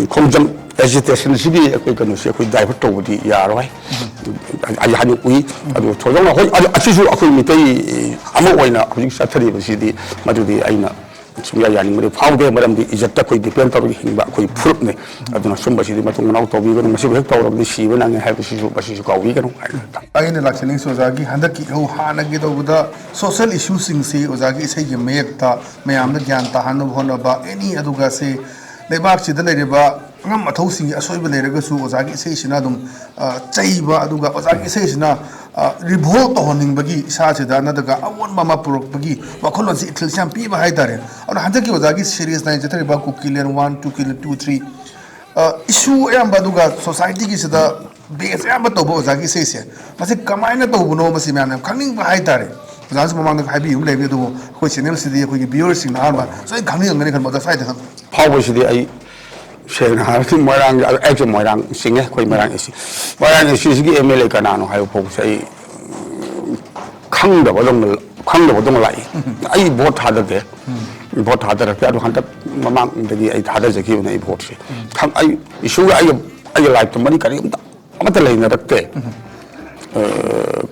ꯈꯣꯡꯖꯪ ꯑꯦꯖꯤꯇꯦꯁꯟꯁꯤꯒꯤ ꯑꯩꯈꯣꯏ ꯀꯩꯅꯣꯁꯤ ꯑꯩꯈꯣꯏ ꯗꯥꯏꯚꯔꯠ ꯇꯧꯕꯗꯤ ꯌꯥꯔꯣꯏ ꯑꯩ ꯍꯥꯟꯅ ꯎꯏ ꯑꯗꯨ ꯊꯣꯏꯗꯣꯛꯅ ꯍꯣꯏ ꯑꯁꯤꯁꯨ ꯑꯩꯈꯣꯏ ꯃꯤꯇꯩ ꯑꯃ ꯑꯣꯏꯅ ꯍꯧꯖꯤꯛ ꯆꯠꯊꯔꯤꯕꯁꯤꯗꯤ ꯃꯗꯨꯗꯤ ꯑꯩꯅ ꯁꯨꯡꯌꯥ ꯌꯥꯅꯤꯡꯕꯗꯤ ꯐꯥꯎꯗꯦ ꯃꯔꯝꯗꯤ ꯏꯖꯠꯇ ꯑꯩꯈꯣꯏ ꯗꯤꯄꯦꯟ ꯇꯧꯔꯒ ꯍꯤꯡꯕ ꯑꯩꯈꯣꯏ ꯐꯨꯔꯨꯞꯅꯤ ꯑꯗꯨꯅ ꯁꯨꯝꯕꯁꯤꯗꯤ ꯃꯇꯨꯡ ꯃꯅꯥꯎ ꯇꯧꯕꯤꯒꯅꯨ ꯃꯁꯤꯕꯨ ꯍꯦꯛ ꯇꯧꯔꯕꯗꯤ ꯁꯤꯕ ꯅꯪꯉꯦ ꯍꯥꯏꯕꯁꯤꯁꯨ ꯃꯁꯤꯁꯨ ꯀꯥꯎꯕꯤꯒꯅꯨ ꯑꯩꯅ ꯂꯥꯛꯆꯅꯤꯡꯁꯤ ꯑꯣꯖꯥꯒꯤ ꯍꯟꯗꯛꯀꯤ ꯏꯍꯧ ꯍꯥꯟꯅꯒꯤ ꯇꯧꯕꯗ ꯁꯣꯁꯤꯌꯦꯜ ꯏꯁꯨꯁꯤꯡꯁꯤ ꯑꯣꯖꯥꯒꯤ ꯏꯁꯩꯒꯤ ꯃꯌꯦꯛꯇ ꯃꯌꯥꯝꯅ ꯒ꯭ꯌꯥꯟ ꯇꯥꯍꯟꯅꯕ ꯍꯣꯠꯅꯕ ꯑꯦꯅꯤ ꯑꯗꯨꯒ ꯁꯤ ꯂꯩꯕꯥꯛꯁꯤꯗ ꯂꯩꯔꯤꯕ ꯑꯉꯝ ꯑꯊꯧꯁꯤꯡꯒꯤ ꯑꯁꯣꯏꯕ ꯂꯩꯔꯒꯁꯨ ꯑꯣꯖꯥꯒꯤ ꯏꯁꯩꯁꯤꯅ ꯑꯗꯨꯝ ꯆꯩꯕ ꯑꯗꯨꯒ ꯑꯣꯖꯥꯒꯤ ꯏꯁꯩꯁꯤꯅ ꯔꯤꯚꯣꯜ ꯇꯧꯍꯟꯅꯤꯡꯕꯒꯤ ꯏꯁꯥꯁꯤꯗ ꯅꯠꯇ꯭ꯔꯒ ꯑꯑꯣꯟꯕ ꯑꯃ ꯄꯨꯔꯛꯄꯒꯤ ꯋꯥꯈꯜꯂꯣꯟꯁꯤ ꯏꯊꯤꯜꯁꯤ ꯌꯥꯝ ꯄꯤꯕ ꯍꯥꯏꯇꯥꯔꯦ ꯑꯗꯨꯅ ꯍꯟꯗꯛꯀꯤ ꯑꯣꯖꯥꯒꯤ ꯁꯤꯔꯤꯁ ꯅꯥꯏꯟ ꯆꯠꯊꯔꯤꯕ ꯀꯨꯀꯤꯂꯦꯟ 1 2 3 ꯏꯁꯨ ꯑꯌꯥꯝꯕ ꯑꯗꯨꯒ ꯁꯣꯁꯥꯏꯇꯤꯒꯤꯁꯤꯗ ꯕꯦꯁ ꯑꯌꯥꯝꯕ ꯇꯧꯕ ꯑꯣꯖꯥꯒꯤ ꯏꯁꯩꯁꯦ ꯃꯁꯤ ꯀꯃꯥꯏꯅ ꯇꯧꯕꯅꯣ ꯃꯁꯤ ꯃꯌꯥꯝꯅ ꯈꯪꯅꯤꯡꯕ ꯍꯥꯏꯇꯥꯔꯦ ꯑꯣꯖꯥꯁꯨ ꯃꯃꯥꯡꯗ ꯍꯥꯏꯕꯤꯌꯨ ꯂꯩꯕꯅꯤ ꯑꯗꯨꯕꯨ ꯑꯩꯈꯣꯏ ꯆꯦꯅꯦꯜꯁꯤꯗꯤ ꯑꯩꯈꯣꯏꯒꯤ ꯚꯤꯌꯨꯋꯔꯁꯤꯡꯅ ꯑꯍꯥꯟꯕ ꯁꯣꯏꯅ ꯈꯪꯅꯤꯡꯉꯝꯒꯅꯤ ꯈꯟꯕ ꯑꯣꯖꯥ ꯁ꯭ꯋꯥꯏꯗ ꯐꯥꯎꯕꯁꯤꯗꯤ ꯑꯩ ꯁꯦꯡꯅ ꯍꯥꯏꯔꯗꯤ ꯃꯣꯏꯔꯥꯡꯒꯤ ꯑꯩꯁꯦ ꯃꯣꯏꯔꯥꯡ ꯆꯤꯡꯉꯦ ꯑꯩꯈꯣꯏ ꯃꯣꯏꯔꯥꯡ ꯑꯦꯁꯤꯁꯤꯒꯤ MLA ꯀꯅꯥꯅꯣ ꯍꯥꯏꯕ ꯐꯥꯎꯕꯁꯦ ꯑꯩ ꯈꯪꯗꯕꯗꯧꯅ ꯂꯥꯛꯏ ꯑꯩ ꯚꯣꯠ ꯊꯥꯗꯗꯦ ꯚꯣꯠ ꯊꯥꯗꯔꯛꯇꯦ ꯑꯗꯨ ꯍꯟꯗꯛ ꯃꯃꯥꯡꯗꯒꯤ ꯑꯩ ꯊꯥꯗꯖꯈꯤꯕꯅꯦ ꯑꯩ ꯚꯣꯠꯁꯦ ꯑꯩ ꯏꯁꯨꯒ ꯑꯩꯒ ꯂꯥꯏꯐꯇ ꯃꯔꯤ ꯀꯔꯤꯝꯇ ꯑꯃꯠꯇ ꯂꯩꯅꯔꯛꯇꯦ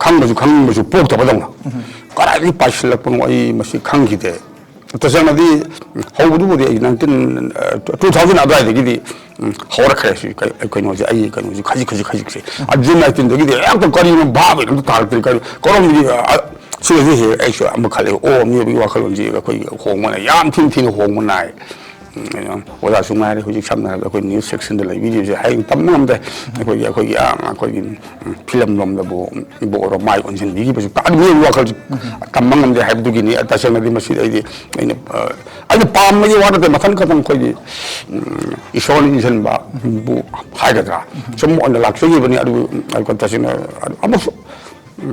ꯈꯪꯕꯁꯨ ꯄꯣꯛꯇꯕꯗꯧꯅ ꯀꯗꯥꯏꯗꯒꯤ ꯄꯥꯏꯁꯤꯜꯂꯛꯄꯅꯣ ꯑꯩ ꯃꯁꯤ ꯈꯪꯈꯤꯗꯦ तसंगदी हौबदुबुदी 2000 अदायदगी हौरखरे कइनोजे आई कइनोजे खजी जुन 19 दगी एकदम करीनो भाबे न तारतरी करमदी सिजे हे ऐसो अम खले ओ मी वाखलोंजी अखोई होंगमना याम थिन होंगमनाय ओदा सुमारे हुजी सामना अखोई न्यूज सेक्शन द वीडियो जे हाई तममदे अखोई फिल्म लमदा बो माइ ओनजन बिगी बसु तादमी वाखल तममदे हाइबदुगिनी तसंगदी मसी आई पामगी वादते मथन खतम कोई ईश्वर इंजन बा बु हाइगद्रा सम ऑन लाक्सगी बनी अदु तसिन अमसु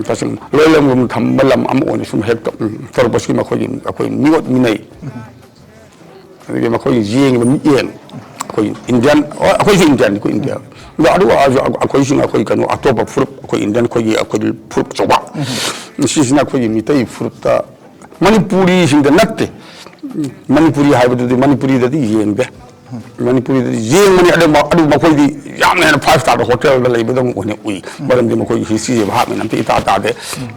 तसिन लोयलम थंबलम अम ओन सुम हेक तरबसकी मखोई अखोई मिगोत मिनै अदुगे मखोई जिंग मियेन अखोई इंडियन अखोई इंडियन को इंडिया अदु अखोई सिंग अखोई कनो अतोप फ्रुप अखोई इंडियन अखोई फ्रुप चोबा सिसिना अखोई मितै फ्रुपता मणिपुरी सिंग नत्ते मणिपुरी हाइबदुदी मणिपुरी ददी येंगदे मणिपुरी ददी येंगमनि अदु मखोइदी यामने 5 स्टार होटल दा लेबदम ओने उई बरमदि मखोइ हिस्ट्री जे भाग नमते इता तादे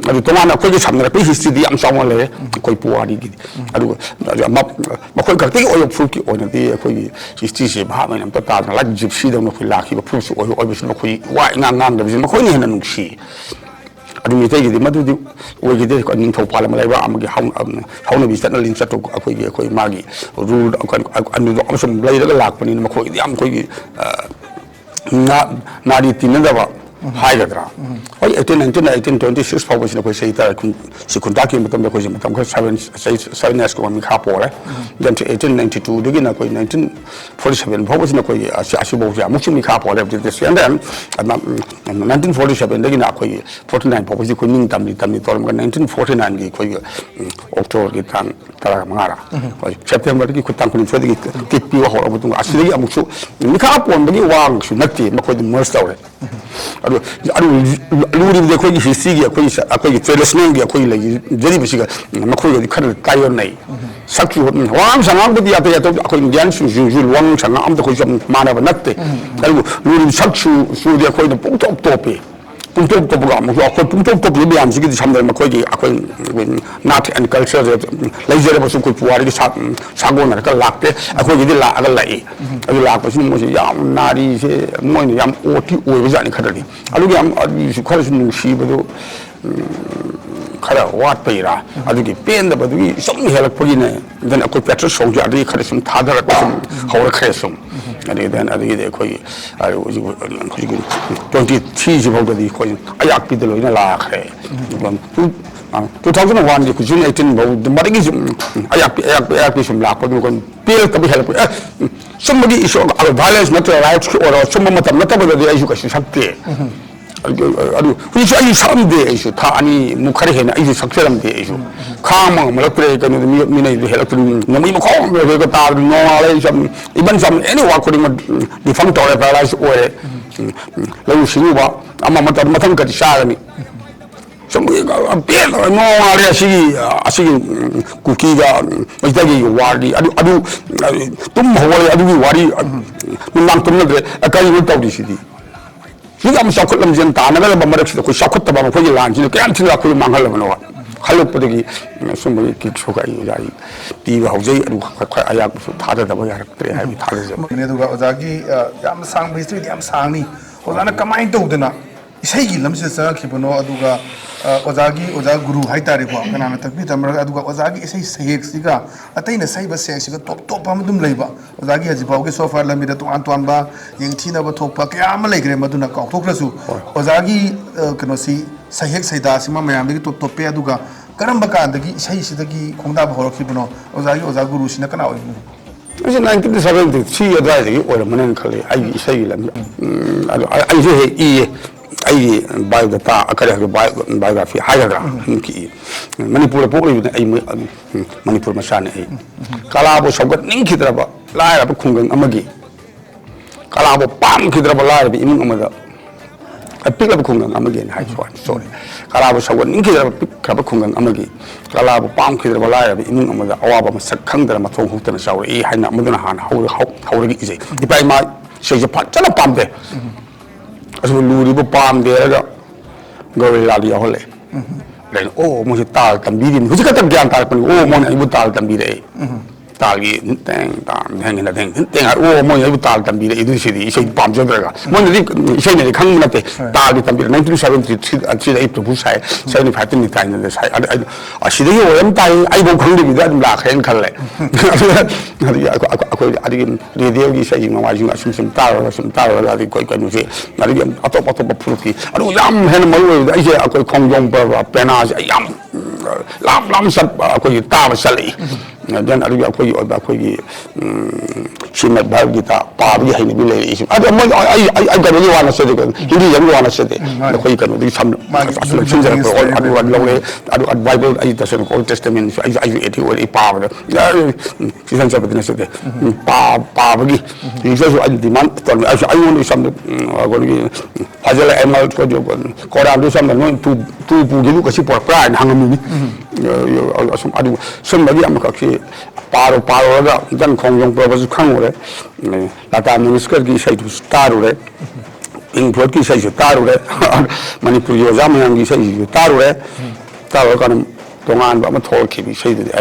अदु तोमाना अखोइ सामने पे हिस्ट्री दी am सामने ले कोइ पुवारी गी अदु मखोइ खक्ति ओय फ्रूट की ओनदी अखोइ हिस्ट्री जे भाग नमते तादना लाइक जिप्सी दम नखोइ लाखि फ्रूट ओय ओय बिस मखोइ वा इंगा नाम दबि मखोइ नि हेना नुक्सी अदुमितेगी मदुदी ओगिदे निंथौ पालम लाइबा अमगी हाउन बि चटना लिन चटो अखोइ मागी रूल अनु अमसम लैरगा लाकपनि मखोइदी am कोइ नारी तिनदबा हाइगद्रा होय 1826 फावबसिन कोइ सहिता सिकुंदाकी मतम कोइ मतम 7 एस को मी खा पोरे देन 1892 दगी ना कोइ 1947 फावबसिन कोइ आसिबो जे अमुछि मी खा पोरे दिस एंड देन 1947 दगी ना कोइ 49 फावबसि कोइ निंग तमनि तोरम 1949 गी कोइ अक्टोबर की तांग तरा मंगारा कोइ सेप्टेम्बर की खुतांग कुनि फदगी किपि हो होरबतुंग आसिदगी अमुछु मी खा पोनबगी वांग सु नत्ति मखोइ मर्स तौरे लूरी देखो हिस्ट्री की ट्रेडिशनल की अखोई लगी जरी बसी मखोई खर कायो नहीं सक्चु वांग संगांग बदी आते तो अखोई इंडियन सु वांग संगांग अम तो कोई सब मानव नत्ते लूरी सक्चु सु दे अखोई पुंटोप तोपे पुंटोप तोपगा मखो अखोई पुंटोप तोप लिबि आम सिगी समदर मखोई की अखोई नाट एंड कल्चर लेजर बसु कोई पुवारी की सागोन का लाक्ते अखोई दी ला अगल लाई अदु लाक्पसि मोसे याम नारी से मोइन याम ओटी ओइबजानि खदरी अदुगी याम अदु खरसु नुसीबदु खरा वाट पैरा अदुगी पेंदबदुगी सम हेलकपगिने देन अखोई पेट्रोल सोजा अदुगी खरसुम थादरक सम हौर खरेसुम अदुगी देन अदुगी दे अखोई अदु 23 जिबौददी कोइ अयाकपिद लोइना लाखरे 2001 की जून 18 बहु मरगी अयाकपि सम लाखपदु कोन पेल कबि help somebody is violence not rights or some matam natabada ayu kashi sakte adu which ayu someday ayu tha ani mukhare hena ayu sakseram de ayu khama malakre kanu mi nei de helak nami mo khom de ka tar no ale some even some anyone could defend to paralyze or lawu shinuba amma matam ka sharami some appeal no area asi cookie ga itagi wari adu tum hawale adu wari nang tum na akai ru tawdi sidi sida am sakut lam jen ta na la bamarak sida ko sakut ta ba ko lan ji kan thila ko mangal ma no haluk padagi some ki choka ai ti ba hawjai adu ayak thada da ba yarak tre hai thada ja ne duga ojagi yam sang history yam sang ni ozana kamai tawdana isai lamse sa khibano aduga ओजा गुरु है तारे को कना में तकबी तमर अदुगा ओजा की ऐसे सहेक सिगा अतैना सैब सेक सिगा टॉप टॉप हम दुम लेबा ओजा की हजिबाव के सोफा लमिदा तुआन तुआनबा यंगथीना ब थोपा क्या म लेग्रे मदुना काउथोक्रसु ओजा की कनो सी सहेक सैदा सिमा मयाम की टॉप टॉप पे अदुगा करम बकांदगी सही सिदगी खोंदा भरखिबनो ओजा गुरु सिना कना ओइ 1973 अदायदगी ओर मनन खले आई सही लम आई जे ई आई बायोडाटा अकरे बायोग्राफी हायगा की मणिपुर पोई आई मणिपुर मसाने आई कलाबो सगत निंखिद्रबा लायरब खुंगंग अमगी कलाबो पाम खिद्रबा लायरब इमुंग अमदा ꯄꯤꯛꯂꯕ ꯈꯨꯡꯒꯪ ꯑꯃꯒꯤꯅ ꯍꯥꯏ ꯁꯣꯔꯤ ꯀꯂꯥꯕꯨ ꯁꯧꯒꯠꯅꯤꯡꯈꯤꯗ꯭ꯔꯕ ꯄꯤꯛꯈ꯭ꯔꯕ ꯈꯨꯡꯒꯪ ꯑꯃꯒꯤ ꯀꯂꯥꯕꯨ ꯄꯥꯝꯈꯤꯗ꯭ꯔꯕ ꯂꯥꯏꯔꯕ ꯏꯃꯨꯡ ꯑꯃꯗ ꯑꯋꯥꯕ ꯃꯁꯛ ꯈꯪꯗꯅ ꯃꯊꯣꯡ ꯍꯨꯛꯇꯅ ꯆꯥꯎꯔꯛꯏ ꯍꯥꯏꯅ ꯑꯃꯗꯨꯅ ꯍꯥꯟꯅ ꯍꯧꯔꯒ ꯏꯖꯩ ꯏꯄꯥ ꯏꯃꯥ ꯏꯁꯩꯁꯦ ꯐꯖꯅ ꯄꯥꯝꯗꯦ ꯑꯁꯤꯕꯨ ꯂꯨꯔꯤꯕ ꯄꯥꯝꯗꯦ ꯍꯥꯏꯔꯒ ꯒꯧꯔꯤ ꯂꯥꯜꯗ ꯌꯥꯎꯍꯜꯂꯦ ꯂꯩꯅ ꯑꯣ ꯃꯣꯏꯁꯦ ꯇꯥꯜ ꯇꯝꯕꯤꯔꯤꯅꯤ ꯍꯧꯖꯤꯛ ꯈꯛꯇ ꯒ꯭ꯌꯥꯟ ꯇꯥꯔꯛꯄꯅꯤ ꯑꯣ ꯃꯣꯏꯅ ꯑꯩꯕꯨ ꯇꯥꯜ ꯇꯝꯕꯤꯔꯛꯏ ꯇꯥꯜꯒꯤ ꯇꯦꯡ ꯑꯣ ꯃꯣꯏꯅ ꯑꯩꯕꯨ ꯇꯥꯜ ꯇꯝꯕꯤꯔꯛꯏ ꯑꯗꯨꯁꯤꯗꯤ ꯏꯁꯩ ꯄꯥꯝꯖꯗ꯭ꯔꯒ ꯃꯣꯏꯅꯗꯤ ꯏꯁꯩꯅꯗꯤ ꯈꯪꯕ ꯅꯠꯇꯦ ꯇꯥꯜꯒꯤ ꯇꯝꯕꯤꯔꯛ 1973 ꯑꯩ ꯄ꯭ꯔꯚꯨ ꯁꯥꯏ 75 ꯇ ꯅꯤꯇꯥꯏꯅꯗ ꯁꯥꯏ ꯑꯁꯤꯗꯒꯤ ꯑꯣꯏꯔꯝ ꯇꯥꯏ ꯑꯩꯐꯥꯎ ꯈꯪꯗꯕꯤꯗ ꯑꯗꯨꯝ ꯂꯥꯛꯈ꯭ꯔꯦꯅ ꯈꯜꯂꯦ ꯑꯩꯈꯣꯏ ꯑꯗꯨꯒꯤ ꯔꯦꯗꯤꯑꯣꯒꯤ ꯏꯁꯩ ꯅꯣꯡꯃꯥꯏꯁꯤꯡ ꯁꯨꯝ ꯇꯥꯔꯨꯔꯒ ꯑꯩꯈꯣꯏ ꯀꯩꯅꯣꯁꯦ ꯑꯗꯒꯤ ꯑꯇꯣꯞꯄ ꯐꯨꯔꯨꯞꯀꯤ ꯑꯗꯨ ꯌꯥꯝ ꯍꯦꯟꯅ ꯃꯔꯨ ꯑꯣꯏꯕꯗ ꯑꯩꯁꯦ ꯑꯩꯈꯣꯏ ꯈꯣꯡꯖꯣꯝ ꯄꯔꯕ ꯄꯦꯅꯥꯁꯦ ꯑꯩ ꯌꯥꯝ ꯂꯥꯞ ꯆꯠꯄ ꯑꯩꯈꯣꯏꯒꯤ ꯇꯥꯕ ꯆꯠꯂꯛꯏ ꯗꯦꯟ ꯑꯗꯨꯒꯤ ꯑꯩꯈꯣꯏꯒꯤ ꯑꯣꯏꯕ ꯑꯩꯈꯣꯏꯒꯤ ꯁ꯭ꯔꯤꯃꯗ ꯚꯒꯕꯒꯤꯇꯥ ꯄꯥꯕꯒꯤ ꯍꯩꯅꯕꯤ ꯂꯩꯔꯛꯏꯁꯤ ꯑꯗꯣ ꯃꯣꯏ ꯑꯩ ꯀꯩꯅꯣꯒꯤ ꯋꯥ ꯅꯠꯆꯗꯦ ꯍꯤꯟꯗꯤꯒꯤ ꯋꯥ ꯅꯠꯆꯗꯦ ꯑꯩꯈꯣꯏ ꯀꯩꯅꯣꯗꯒꯤ ꯂꯧꯁꯤꯟꯖꯔꯛꯄ ꯑꯗꯨꯒ ꯂꯧꯔꯦ ꯑꯗꯨꯒ ꯕꯥꯏꯕꯜ ꯑꯩ ꯇꯁꯦꯡꯅ ꯑꯣꯜ ꯇꯦꯁꯇꯃꯦꯟꯁꯨ ꯑꯩꯁꯨ ꯑꯦꯊꯤꯛ ꯑꯣꯏꯔꯛꯏ ꯄꯥꯕꯗ ꯁꯤꯖꯟ ꯆꯠꯄꯗꯤ ꯅꯠꯆꯗꯦ ꯄꯥꯕꯒꯤ ꯔꯤꯁꯔꯁꯨ ꯑꯩꯅ ꯗꯤꯃꯥꯟ ꯇꯧꯔꯝꯃꯤ ꯑꯩꯉꯣꯟꯗ ꯁꯝꯅ ꯑꯩꯈꯣꯏꯒꯤ ꯐꯖꯅ ꯀꯣꯔꯥꯟꯗꯨ ꯁꯝꯅ ꯅꯣꯏ ꯇꯨ ꯄꯨꯈꯤꯕꯨ ꯀꯁꯤ ꯄꯨꯔꯛꯄ꯭ꯔꯥ ꯍꯥꯏꯅ ꯍꯪꯉꯝꯃꯤꯅꯤ ꯑꯗꯨ ꯁꯨꯝꯕꯒꯤ ꯑꯃꯈꯛꯁꯤ ꯄꯥꯔꯨꯔꯒ ꯈꯤꯇꯪ ꯈꯣꯡꯖꯣꯝ ꯄꯔꯕꯁꯨ ꯈꯪꯉꯨꯔꯦ ꯂꯇꯥ ꯃꯪꯒꯦꯁꯀꯔꯒꯤ ꯏꯁꯩꯗꯨꯁꯨ ꯇꯥꯔꯨꯔꯦ ꯄꯤꯡ ꯐ꯭ꯂꯣꯏꯗꯀꯤ ꯏꯁꯩꯁꯨ ꯇꯥꯔꯨꯔꯦ ꯃꯅꯤꯄꯨꯔꯒꯤ ꯑꯣꯖꯥ ꯃꯌꯥꯝꯒꯤ ꯏꯁꯩꯁꯤꯁꯨ ꯇꯥꯔꯨꯔꯦ ꯇꯥꯔꯨꯔꯀꯥꯟꯗ ꯇꯣꯉꯥꯟꯕ ꯑꯃ ꯊꯣꯛꯂꯛꯈꯤꯕ ꯏꯁꯩꯗꯨꯗꯤ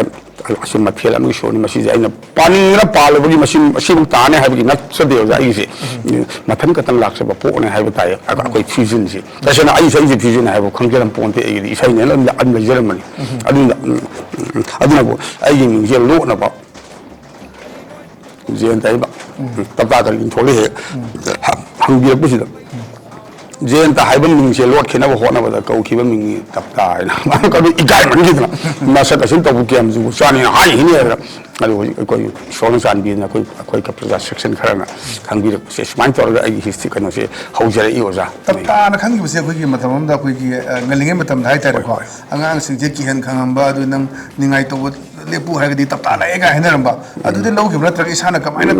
ꯑꯁꯤ ꯃꯊꯦꯜ ꯑꯃꯒꯤ ꯁꯣꯔꯅꯤ ꯃꯁꯤꯁꯦ ꯑꯩꯅ ꯄꯥꯅꯤꯡꯗꯅ ꯄꯥꯜꯂꯨꯕꯒꯤ ꯑꯁꯤꯃꯨꯛ ꯇꯥꯅꯤ ꯍꯥꯏꯕꯒꯤ ꯅꯠꯆꯗꯦ ꯑꯣꯖꯥ ꯑꯩꯒꯤꯁꯦ ꯃꯊꯟ ꯈꯛꯇꯪ ꯂꯥꯛꯆꯕ ꯄꯣꯠꯅꯦ ꯍꯥꯏꯕ ꯇꯥꯏ ꯑꯩꯈꯣꯏ ꯐ꯭ꯌꯨꯖꯟꯁꯤ ꯇꯁꯦꯡꯅ ꯑꯩ ꯏꯁꯩꯁꯦ ꯐ꯭ꯌꯨꯖꯟ ꯍꯥꯏꯕ ꯈꯪꯖꯔꯝ ꯄꯣꯟꯇꯦ ꯑꯩꯒꯤꯗꯤ ꯏꯁꯩꯅꯦꯅ ꯑꯗꯨꯝ ꯂꯩꯖꯔꯝꯕꯅꯤ ꯑꯗꯨꯅꯕꯨ ꯑꯩꯒꯤ ꯃꯤꯡꯁꯦ ꯂꯣꯠꯅꯕ ꯖꯌꯟꯇ ꯍꯥꯏꯕ ꯇꯞꯇꯥ ꯀꯔꯤꯅ ꯊꯣꯛꯂꯛ ꯍꯦꯛ ꯍꯪꯕꯤꯔꯛꯄꯁꯤꯗ ꯖꯌꯟꯇ ꯍꯥꯏꯕ ꯃꯤꯡꯁꯦ ꯂꯣꯠꯈꯤꯅꯕ ꯍꯣꯠꯅꯕꯗ ꯀꯧꯈꯤꯕ ꯃꯤꯡꯅꯤ ꯇꯞꯇꯥ ꯍꯥꯏꯅ ꯀꯩꯅꯣ ꯏꯀꯥꯏꯃꯟꯈꯤꯗꯅ ꯃꯁꯛ ꯑꯁꯨꯝ ꯇꯧꯕ ꯀꯌꯥꯝꯁꯨ ꯆꯥꯅꯤꯅ ꯍꯥꯏꯈꯤꯅꯤ ꯍꯥꯏꯗꯅ ꯑꯗꯨ ꯍꯧꯖꯤꯛ ꯑꯩꯈꯣꯏ ꯏꯁꯣꯔꯅ ꯆꯥꯟꯕꯤꯗꯅ ꯑꯩꯈꯣꯏ ꯄ꯭ꯔꯖꯥ ꯁꯦꯛꯁꯟ ꯈꯔꯅ ꯈꯪꯕꯤꯔꯛꯄꯁꯦ ꯁꯨꯃꯥꯏꯅ ꯇꯧꯔꯒ ꯑꯩꯒꯤ ꯍꯤꯁꯇ꯭ꯔꯤ ꯀꯩꯅꯣꯁꯦ ꯍꯧꯖꯔꯛꯏ ꯑꯣꯖꯥ ꯇꯞꯇꯥꯅ ꯈꯪꯈꯤꯕꯁꯦ ꯑꯩꯈꯣꯏꯒꯤ ꯃꯇꯝ ꯑꯃꯗ ꯑꯩꯈꯣꯏꯒꯤ ꯉꯜꯂꯤꯉꯩ ꯃꯇꯝꯗ ꯍꯥꯏꯇꯥꯔꯦꯀோ ꯑꯉꯥꯡꯁꯤꯡꯁꯦ ꯀꯤꯍꯟ ꯈꯪꯍꯟꯕ ꯑꯗꯨ ꯅꯪ ꯅꯤꯡꯉꯥꯏ ꯇꯧꯕ ꯂꯦꯞꯄꯨ ꯍꯥꯏꯔꯒꯗꯤ ꯇꯞꯇꯥ ꯂꯥꯛꯑꯦꯒ ꯍꯥꯏꯅꯔꯝꯕ ꯑꯗꯨꯗꯤ ꯂꯧꯈꯤꯕ ꯅꯠꯇ꯭ꯔꯒ ꯏꯁꯥꯅ ꯀꯃꯥꯏꯅ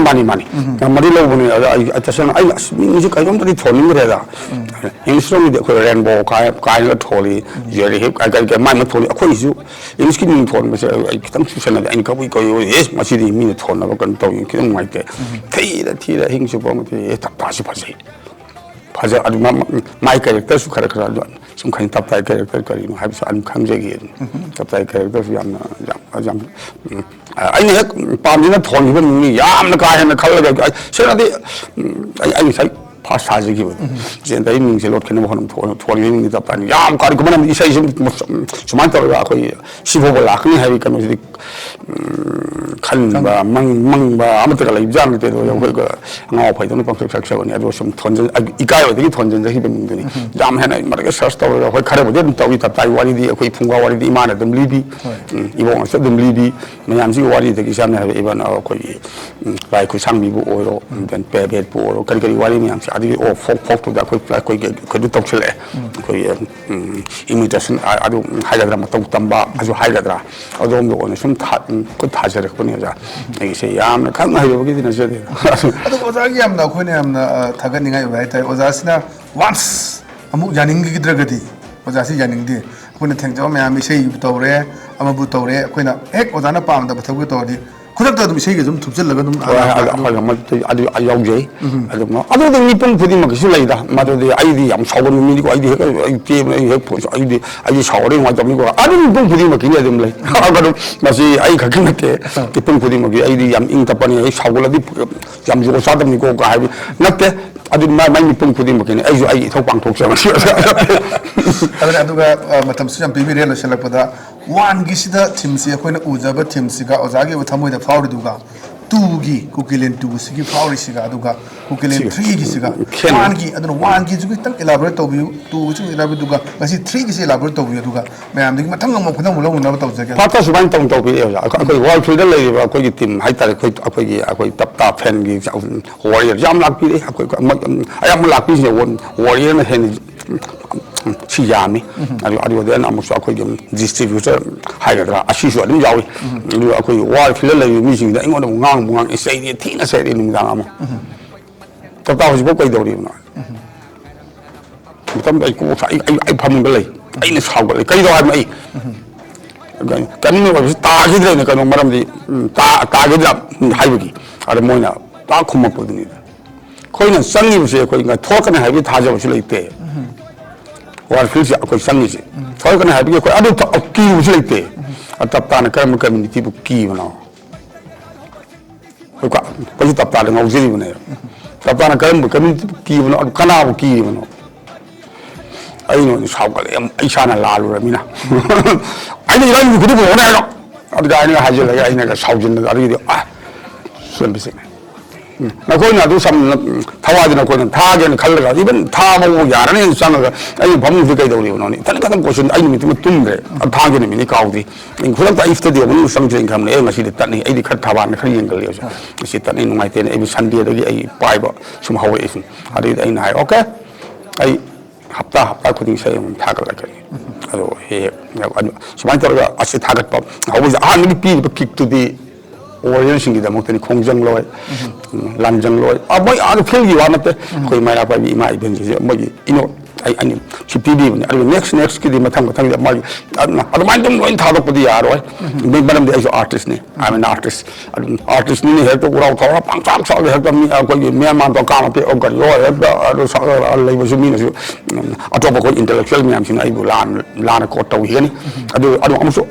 ꯃꯥꯅꯤ ꯃꯔꯤ ꯂꯧꯕꯅꯤ ꯑꯗ ꯑꯩ ꯇꯁꯦꯡꯅ ꯑꯩ ꯃꯤꯡꯁꯦ ꯀꯩꯅꯣꯝꯇꯗꯤ ꯊꯣꯟꯅꯤꯡꯈ꯭ꯔꯦꯗ ꯏꯪꯂꯤꯁꯂꯣꯝꯒꯤꯗꯤ ꯑꯩꯈꯣꯏ ꯔꯦꯟꯕꯣ ꯀꯥꯏꯅꯒ ꯊꯣꯜꯂꯤ ꯖꯦꯔꯤ ꯍꯤꯞ ꯃꯥꯏ ꯑꯃ ꯊꯣꯜꯂꯤ ꯑꯩꯈꯣꯏꯒꯤꯁꯨ ꯏꯪꯂꯤꯁꯀꯤ ꯃꯤꯡ ꯊꯣꯟꯕꯁꯦ ꯑꯩ ꯈꯤꯇꯪ ꯆꯨꯁꯟꯅꯗꯦ ꯑꯩꯅ ꯀꯧꯏ ꯃꯁꯤꯗꯤ ꯃꯤꯅ ꯊꯣꯟꯅꯕ ꯀꯩꯅꯣ ꯇꯧꯏ ꯈꯤꯇꯪ ꯅꯨꯡꯉꯥꯏꯇꯦ ꯊꯤꯔ ꯑꯍꯤꯡ ꯆꯨꯞꯄ ꯑꯃ ꯇꯞꯇꯥꯁꯤ ꯐꯖꯩ ꯑꯗꯨ ꯃꯥꯏ ꯀꯦꯔꯦꯛꯇꯔꯁꯨ ꯈꯔ ꯁꯨꯝ ꯈꯪꯉꯤ ꯇꯞꯇꯥꯏ ꯀꯦꯔꯦꯛꯇꯔ ꯀꯔꯤꯅꯣ ꯍꯥꯏꯕꯁꯨ ꯑꯗꯨꯝ ꯈꯪꯖꯈꯤ ꯑꯗꯨꯝ ꯇꯞꯇꯥꯏ ꯀꯦꯔꯦꯛꯇꯔꯁꯨ ꯌꯥꯝ ꯑꯩꯅ ꯍꯦꯛ ꯄꯥꯝꯖꯅ ꯊꯣꯟꯈꯤꯕ ꯃꯤꯡꯅꯤ ꯌꯥꯝꯅ ꯀꯥ ꯍꯦꯟꯅ ꯈꯜꯂꯒ ꯁꯤꯅꯗꯤ ꯑꯩ ꯉꯁꯥꯏ ꯐꯥꯁ ꯊꯥꯖꯈꯤꯕꯗꯣ ꯖꯌꯟꯇ ꯑꯩ ꯃꯤꯡꯁꯦ ꯂꯣꯠꯈꯤꯅꯕ ꯍꯣꯠꯅꯕ ꯊꯣꯟꯈꯤꯕ ꯃꯤꯡꯅꯤ ꯇꯞꯇꯥꯅꯤ ꯌꯥꯝ ꯀꯔꯤꯒꯨꯝꯕ ꯏꯁꯩꯁꯤ ꯁꯨꯃꯥꯏꯅ ꯇꯧꯔꯒ ꯑꯩꯈꯣꯏ ꯁꯤꯐꯥꯎꯕ ꯂꯥꯛꯀꯅꯤ ꯍꯥꯏꯕꯒꯤ ꯀꯩꯅꯣꯁꯤꯗꯤ ꯈꯟꯕ ꯃꯪꯕ ꯑꯃꯠꯇꯒ ꯂꯩꯕꯖꯥꯠ ꯅꯠꯇꯦ ꯑꯗꯣ ꯑꯩꯈꯣꯏ ꯑꯉꯥꯎ ꯑꯐꯩꯗꯧꯅ ꯄꯪꯁꯛ ꯁꯛꯆꯕꯅꯤ ꯑꯗꯨꯒ ꯁꯨꯝ ꯏꯀꯥꯏꯕꯗꯒꯤ ꯊꯣꯟꯖꯤꯟꯖꯈꯤꯕ ꯃꯤꯡꯗꯨꯅꯤ ꯌꯥꯝ ꯍꯦꯟꯅ ꯃꯔꯛ ꯁꯔꯁ ꯇꯧꯔꯒ ꯑꯩꯈꯣꯏ ꯈꯔꯕꯨꯗꯤ ꯑꯗꯨꯝ ꯇꯧꯏ ꯇꯞꯇꯥꯒꯤ ꯋꯥꯔꯤꯗꯤ ꯑꯩꯈꯣꯏ ꯐꯨꯡꯒꯥ ꯋꯥꯔꯤꯗꯤ ꯏꯃꯥꯅ ꯑꯗꯨꯝ ꯂꯤꯕꯤ ꯏꯕꯣꯛꯅꯁꯨ ꯑꯗꯨꯝ ꯂꯤꯕꯤ ꯃꯌꯥꯝꯁꯤꯒꯤ ꯋꯥꯔꯤꯗꯒꯤ ꯁꯝꯅ ꯍꯥꯏꯔꯕ ꯏꯚꯟ ꯑꯩꯈꯣꯏꯒꯤ ꯂꯥꯏ ꯈꯨꯠꯁꯥꯡꯕꯤꯕꯨ ꯑꯣꯏꯔో ꯗꯦꯟ ꯄꯦꯕꯦꯠꯄꯨ ꯑꯣꯏꯔꯣ ꯀꯔꯤ ꯋꯥꯔꯤ ꯃꯌꯥꯝꯁꯦ ꯑꯗꯨꯒꯤ ꯐꯣꯛꯇꯨꯗ ꯑꯩꯈꯣꯏꯗꯨ ꯇꯧꯁꯤꯜꯂꯛꯑꯦ ꯑꯩꯈꯣꯏꯒꯤ ꯏꯃꯤꯇꯦꯁꯟ ꯑꯗꯨ ꯍꯥꯏꯒꯗ꯭ꯔꯥ ꯃꯇꯧ ꯇꯝꯕ ꯑꯗꯨ ꯍꯥꯏꯒꯗ꯭ꯔꯥ ꯑꯗꯣꯝꯗ ꯑꯣꯏꯅ ꯁꯨꯝ ꯈꯨꯠ ꯊꯥꯖꯔꯛꯄꯅꯤ ꯑꯣꯖꯥ ꯑꯩꯒꯤꯁꯦ ꯌꯥꯝꯅ ꯈꯪꯅ ꯍꯩꯕꯕꯨꯗꯤ ꯅꯠꯆꯗꯦ ꯑꯗꯨ ꯑꯣꯖꯥꯒꯤ ꯌꯥꯝꯅ ꯑꯩꯈꯣꯏꯅ ꯌꯥꯝꯅ ꯊꯥꯒꯠꯅꯤꯡꯉꯥꯏ ꯑꯣꯏꯕ ꯍꯥꯏꯇꯥꯔꯦ ꯑꯣꯖꯥꯁꯤꯅ ꯋꯥꯟꯁ ꯑꯃꯨꯛ ꯌꯥꯅꯤꯡꯈꯤꯗ꯭ꯔꯒꯗꯤ ꯑꯣꯖꯥꯁꯤ ꯌꯥꯅꯤꯡꯗꯦ ꯑꯩꯈꯣꯏꯅ ꯊꯦꯡꯅꯖꯕ ꯃꯌꯥꯝ ꯏꯁꯩꯕꯨ ꯇꯧꯔꯦ ꯑꯃꯕꯨ ꯇꯧꯔꯦ ꯑꯩꯈꯣꯏꯅ ꯍꯦꯛ ꯑꯣꯖꯥꯅ ꯄꯥꯝꯗꯕ ꯊꯕꯛ ꯇꯧꯔꯗꯤ ꯈꯨꯗꯛꯇ ꯑꯗꯨꯝ ꯏꯁꯩꯒ ꯑꯗꯨꯝ ꯊꯨꯞꯆꯜꯂꯒ ꯑꯗꯨꯝ ꯑꯗꯨ ꯌꯥꯎꯖꯩ ꯑꯗꯨꯗꯤ ꯃꯤꯄꯨꯝ ꯈꯨꯗꯤꯡꯃꯛꯀꯤꯁꯨ ꯂꯩꯗ ꯃꯗꯨꯗꯤ ꯑꯩꯗꯤ ꯌꯥꯝ ꯁꯥꯎꯒꯟꯕ ꯃꯤꯅꯤꯀꯣ ꯑꯩꯗꯤ ꯍꯦꯛ ꯑꯩ ꯇꯦꯕꯅ ꯑꯩ ꯍꯦꯛ ꯑꯩꯗꯤ ꯁꯥꯎꯔꯦ ꯅꯨꯡꯉꯥꯏꯇꯕꯅꯤꯀꯣ ꯑꯗꯨꯝ ꯃꯤꯄꯨꯝ ꯈꯨꯗꯤꯡꯃꯛꯀꯤꯅꯤ ꯑꯗꯨꯝ ꯂꯩ ꯑꯗꯨꯝ ꯃꯁꯤ ꯑꯩ ꯈꯛꯀꯤ ꯅꯠꯇꯦ ꯃꯤꯄꯨꯝ ꯈꯨꯗꯤꯡꯃꯛꯀꯤ ꯑꯩꯗꯤ ꯌꯥꯝ ꯏꯪ ꯇꯞꯄꯅꯤ ꯑꯩ ꯁꯥꯎꯒꯠꯂꯗꯤ ꯌꯥꯝ ꯖꯨꯒꯣꯠ ꯆꯥꯗꯕꯅꯤꯀꯣ ꯍꯥꯏꯕ ꯅꯠꯇꯦ ꯑꯗꯨ ꯃꯥꯏ ꯃꯤꯄꯨꯝ ꯈꯨꯗꯤꯡꯃꯛꯀꯤꯅꯤ ꯑꯩꯁꯨ ꯑꯩꯒꯤ ꯏꯊꯧ ꯄꯥꯡꯊꯣꯛꯆꯕꯅꯤ ꯑꯗꯨꯒ ꯃꯇꯝꯁꯨ ꯌꯥꯝ ꯄꯤꯕꯤꯔꯦ ꯂꯣꯏꯁꯤꯜꯂꯛꯄꯗ ꯋꯥꯟꯒꯤꯁꯤꯗ ꯊꯤꯝꯁꯤ ꯑꯩꯈꯣꯏꯅ ꯎꯖꯕ ꯊꯤꯝꯁꯤꯒ ꯑꯣꯖꯥꯒꯤ ꯑꯣꯏꯕ ꯊꯃꯣꯏꯗ ꯐꯥꯎꯔꯤꯗꯨꯒ ꯇꯨꯒꯤ ꯀꯨꯀꯤꯂꯦꯟ ꯇꯨꯁꯤꯒꯤ ꯐꯥꯎꯔꯤꯁꯤꯒ ꯑꯗꯨꯒ ꯀꯨꯀꯤꯂꯦꯟ ꯊ꯭ꯔꯤꯒꯤꯁꯤga ꯋꯥꯟꯒꯤ ꯑꯗꯨꯅ ꯋꯥꯟꯒꯤꯁꯨ ꯈꯤꯇꯪ ꯏꯂꯥꯕꯣꯔꯦꯠ ꯇꯧꯕꯤꯌꯨ ꯇꯨꯒꯤꯁꯨ ꯏꯂꯥꯕꯣꯔꯦꯠ ꯑꯗꯨꯒ ꯉꯁꯤ ꯊ꯭ꯔꯤꯒꯤꯁꯤ ꯏꯂꯥꯕꯣꯔꯦꯠ ꯇꯧꯕꯤꯌꯨ ꯑꯗꯨꯒ ꯃꯌꯥꯝꯗꯒꯤ ꯃꯊꯪ ꯑꯃꯨꯛ ꯈꯨꯗꯝ ꯂꯧꯅꯅꯕ ꯇꯧꯖꯒꯦ ꯐꯥꯔꯁꯇ ꯁꯨꯃꯥꯏꯅ ꯇꯧꯕꯤꯔꯛꯑꯦ ꯑꯣꯖꯥ ꯑꯩꯈꯣꯏ ꯋꯥꯔꯜ ꯐꯤꯜꯗ ꯂꯩꯔꯤꯕ ꯑꯩꯈꯣꯏꯒꯤ ꯇꯤꯝ ꯍꯥꯏꯇꯥꯔꯦ ꯑꯩꯈꯣꯏ ꯇꯞꯇꯥ ꯐꯦꯟꯒꯤ ꯋꯥꯔꯤꯌꯔ ꯌꯥꯝ ꯂꯥꯛꯄꯤꯔꯦ ꯑꯌꯥꯝꯕ ꯂꯥꯛꯄꯤꯁꯤꯅ ꯋꯥꯔꯤꯌꯔꯅ ꯍꯦꯟꯅ ꯁꯤ ꯌꯥꯝꯃꯤ ꯑꯗꯨꯗ ꯑꯃꯨꯛꯁꯨ ꯑꯩꯈꯣꯏꯒꯤ ꯗꯤꯁꯇ꯭ꯔꯤꯕ꯭ꯌꯨꯇꯔ ꯍꯥꯏꯒꯗ꯭ꯔꯥ ꯑꯁꯤꯁꯨ ꯑꯗꯨꯝ ꯌꯥꯎꯏ ꯑꯗꯨꯒ ꯑꯩꯈꯣꯏꯒꯤ ꯋꯥꯔꯜ ꯐꯤꯜꯗ ꯂꯩꯔꯤꯕ ꯃꯤꯁꯤꯡꯗ ꯑꯩꯉꯣꯟꯗ ꯉꯥꯡꯉꯤ ꯆꯩꯔꯤ ꯊꯤꯅ ꯆꯩꯔꯤ ꯅꯨꯃꯤꯗꯥꯡ ꯑꯃ ꯇꯞꯇꯥ ꯍꯧꯖꯤꯛꯐꯥꯎ ꯀꯩꯗꯧꯔꯤꯕꯅꯣ ꯃꯇꯝꯗ ꯑꯩ ꯀꯣꯛ ꯑꯩ ꯐꯃꯨꯡꯗ ꯂꯩ ꯑꯩꯅ ꯁꯥꯎꯒꯠꯂꯦ ꯀꯩꯗꯧ ꯍꯥꯏꯕꯅꯣ ꯑꯩ ꯀꯟꯅ ꯑꯣꯏꯕꯁꯤ ꯇꯥꯈꯤꯗ꯭ꯔꯦꯅ ꯀꯩꯅꯣ ꯃꯔꯝꯗꯤ ꯇꯥꯈꯤꯗ꯭ꯔꯥ ꯍꯥꯏꯕꯒꯤ ꯑꯗ ꯃꯣꯏꯅ ꯇꯥ ꯈꯨꯝꯃꯛꯄꯗꯨꯅꯤꯗ ꯑꯩꯈꯣꯏꯅ ꯆꯪꯉꯤꯕꯁꯦ ꯑꯩꯈꯣꯏ ꯊꯣꯛꯀꯅꯤ ꯍꯥꯏꯕꯒꯤ ꯊꯥꯖꯕꯁꯨ ꯂꯩꯇꯦ ꯋꯥꯔꯜ ꯐꯤꯜꯁꯦ ꯑꯩꯈꯣꯏ ꯆꯪꯉꯤꯁꯦ ꯊꯣꯛꯀꯅꯤ ꯍꯥꯏꯕꯒꯤ ꯑꯩꯈꯣꯏ ꯑꯗꯨ ꯀꯤꯕꯁꯨ ꯂꯩꯇꯦ ꯇꯞ ꯇꯥꯅ ꯀꯔꯝꯕ ꯀꯝꯃ꯭ꯌꯨꯅꯤꯇꯤꯕꯨ ꯀꯤꯕꯅꯣ ꯑꯩꯈꯣꯏꯁꯨ ꯇꯞ ꯇꯥꯅ ꯉꯥꯎꯖꯔꯤꯕꯅꯦꯕ ꯇꯞ ꯇꯥꯅ ꯀꯔꯝꯕ ꯀꯝꯃ꯭ꯌꯨꯅꯤꯇꯤꯕꯨ ꯀꯤꯕꯅꯣ ꯑꯗꯨ ꯀꯅꯥꯕꯨ ꯀꯤꯔꯤꯕꯅꯣ ꯑꯩꯅ ꯑꯣꯏꯅ ꯁꯥꯎꯒꯠꯂꯦ ꯑꯩ ꯏꯁꯥꯅ ꯂꯥꯜꯂꯨꯔꯃꯤꯅ ꯑꯩꯅ ꯏꯔꯥꯡꯒꯤ ꯈꯨꯗꯤꯡꯃꯛ ꯍꯣꯠꯅ ꯍꯥꯏꯔꯣ ꯑꯗꯨꯒ ꯑꯩꯅ ꯍꯥꯏꯖꯤꯜꯂꯒ ꯑꯩꯅ ꯁꯥꯎꯖꯤꯜꯂꯒ ꯑꯗꯨꯒꯤꯗꯤ ꯁꯣꯝꯕꯁꯦ ꯅꯈꯣꯏꯅ ꯑꯗꯨ ꯊꯋꯥꯏꯗ ꯅꯈꯣꯏꯅ ꯊꯥꯒꯦꯅ ꯈꯜꯂꯒ ꯏꯚꯟ ꯊꯥꯕꯕꯨ ꯌꯥꯔꯅꯦꯅ ꯆꯪꯉꯒ ꯑꯩꯅ ꯐꯃꯨꯡꯁꯤ ꯀꯩꯗꯧꯔꯤꯕꯅꯣ ꯏꯊꯟ ꯈꯛꯇꯪ ꯀꯣꯏꯁꯟ ꯑꯩ ꯅꯨꯃꯤꯠꯇꯨꯃ ꯇꯨꯝꯗ꯭ꯔꯦ ꯊꯥꯒꯦ ꯅꯨꯃꯤꯠꯅꯤ ꯀꯥꯎꯗ꯭ꯔꯤ ꯈꯨꯗꯛꯇ ꯑꯩ ꯏꯁꯇꯗꯤꯑꯣ ꯃꯅꯨꯡꯗ ꯆꯪꯁꯦꯅ ꯈꯟꯕꯅꯦ ꯑꯩ ꯉꯁꯤꯗꯤ ꯇꯠꯅꯤ ꯑꯩꯗꯤ ꯈꯔ ꯊꯕꯥꯟꯅ ꯈꯔ ꯌꯦꯡꯒꯜꯂꯦꯕꯁꯦ ꯉꯁꯤ ꯇꯠꯅꯤ ꯅꯨꯡꯉꯥꯏꯇꯦꯅ ꯑꯩ ꯁꯟꯗꯦꯗꯒꯤ ꯑꯩ ꯄꯥꯏꯕ ꯁꯨꯝ ꯍꯧꯔꯛꯏ ꯁꯨꯝ ꯑꯗꯨꯗꯤ ꯑꯩꯅ ꯍꯥꯏ ꯑꯣꯀꯦ ꯑꯩ ꯍꯞꯇꯥ ꯈꯨꯗꯤꯡ ꯏꯁꯩ ꯑꯃ ꯊꯥꯒꯠꯂꯛꯀꯅꯤ ꯑꯗꯣ ꯍꯦꯛ ꯁꯨꯃꯥꯏꯅ ꯇꯧꯔꯒ ꯑꯁꯤ ꯊꯥꯒꯠꯄ ꯍꯧꯕꯁꯦ ꯑꯍꯥꯟꯕꯒꯤ ꯄꯤꯔꯤꯕ ꯀꯤꯛꯇꯨꯗꯤ ꯑꯣꯔꯤꯌꯟꯁꯤꯡꯒꯤꯗꯃꯛꯇꯅꯤ ꯈꯣꯡꯖꯪꯂꯣꯏ ꯂꯥꯟꯖꯪꯂꯣꯏ ꯃꯣꯏ ꯑꯥꯗ ꯐꯤꯜꯒꯤ ꯋꯥ ꯅꯠꯇꯦ ꯑꯩꯈꯣꯏ ꯃꯩꯔꯥ ꯄꯥꯏꯕꯤ ꯏꯃꯥ ꯏꯕꯦꯟꯁꯤꯡꯁꯦ ꯃꯣꯏꯒꯤ ꯑꯩꯅ ꯁꯤ ꯄꯤꯕꯤꯕꯅꯤ ꯑꯗꯨꯒ ꯅꯦꯛꯁꯀꯤꯗꯤ ꯃꯊꯪꯗ ꯃꯥꯒꯤ ꯑꯗꯨꯃꯥꯏꯅ ꯑꯗꯨꯝ ꯂꯣꯏ ꯊꯥꯗꯣꯛꯄꯗꯤ ꯌꯥꯔꯣꯏ ꯃꯔꯝꯗꯤ ꯑꯩꯁꯨ ꯑꯥꯔꯇꯤꯁꯅꯤ ꯑꯥꯏ ꯑꯦꯟ ꯑꯥꯔꯇꯤꯁ ꯑꯗꯨꯝ ꯑꯥꯔꯇꯤꯁꯅꯤꯅ ꯍꯦꯛꯇ ꯎꯔꯥꯎ ꯊꯧꯔꯥꯎ ꯄꯪꯆꯥꯛ ꯆꯥꯛꯂ ꯍꯦꯛꯇ ꯑꯩꯈꯣꯏꯒ ꯃꯤꯌꯥꯟꯃꯥꯟꯗꯣ ꯀꯥꯃ ꯄꯦꯛꯑꯣ ꯀꯔꯤꯌꯣ ꯍꯦꯛꯇ ꯑꯗꯨ ꯂꯩꯕꯁꯨ ꯃꯤꯅꯁꯨ ꯑꯇꯣꯞꯄ ꯑꯩꯈꯣꯏ ꯏꯟꯇꯂꯦꯛꯆꯨꯋꯦꯜ ꯃꯌꯥꯝꯁꯤꯡꯅ ꯑꯩꯕు ꯂꯥꯟꯅ ꯀꯣꯠ ꯇꯧꯈꯤꯒꯅꯤ ꯑꯗꯨ ꯑꯃꯨꯛꯁꯨ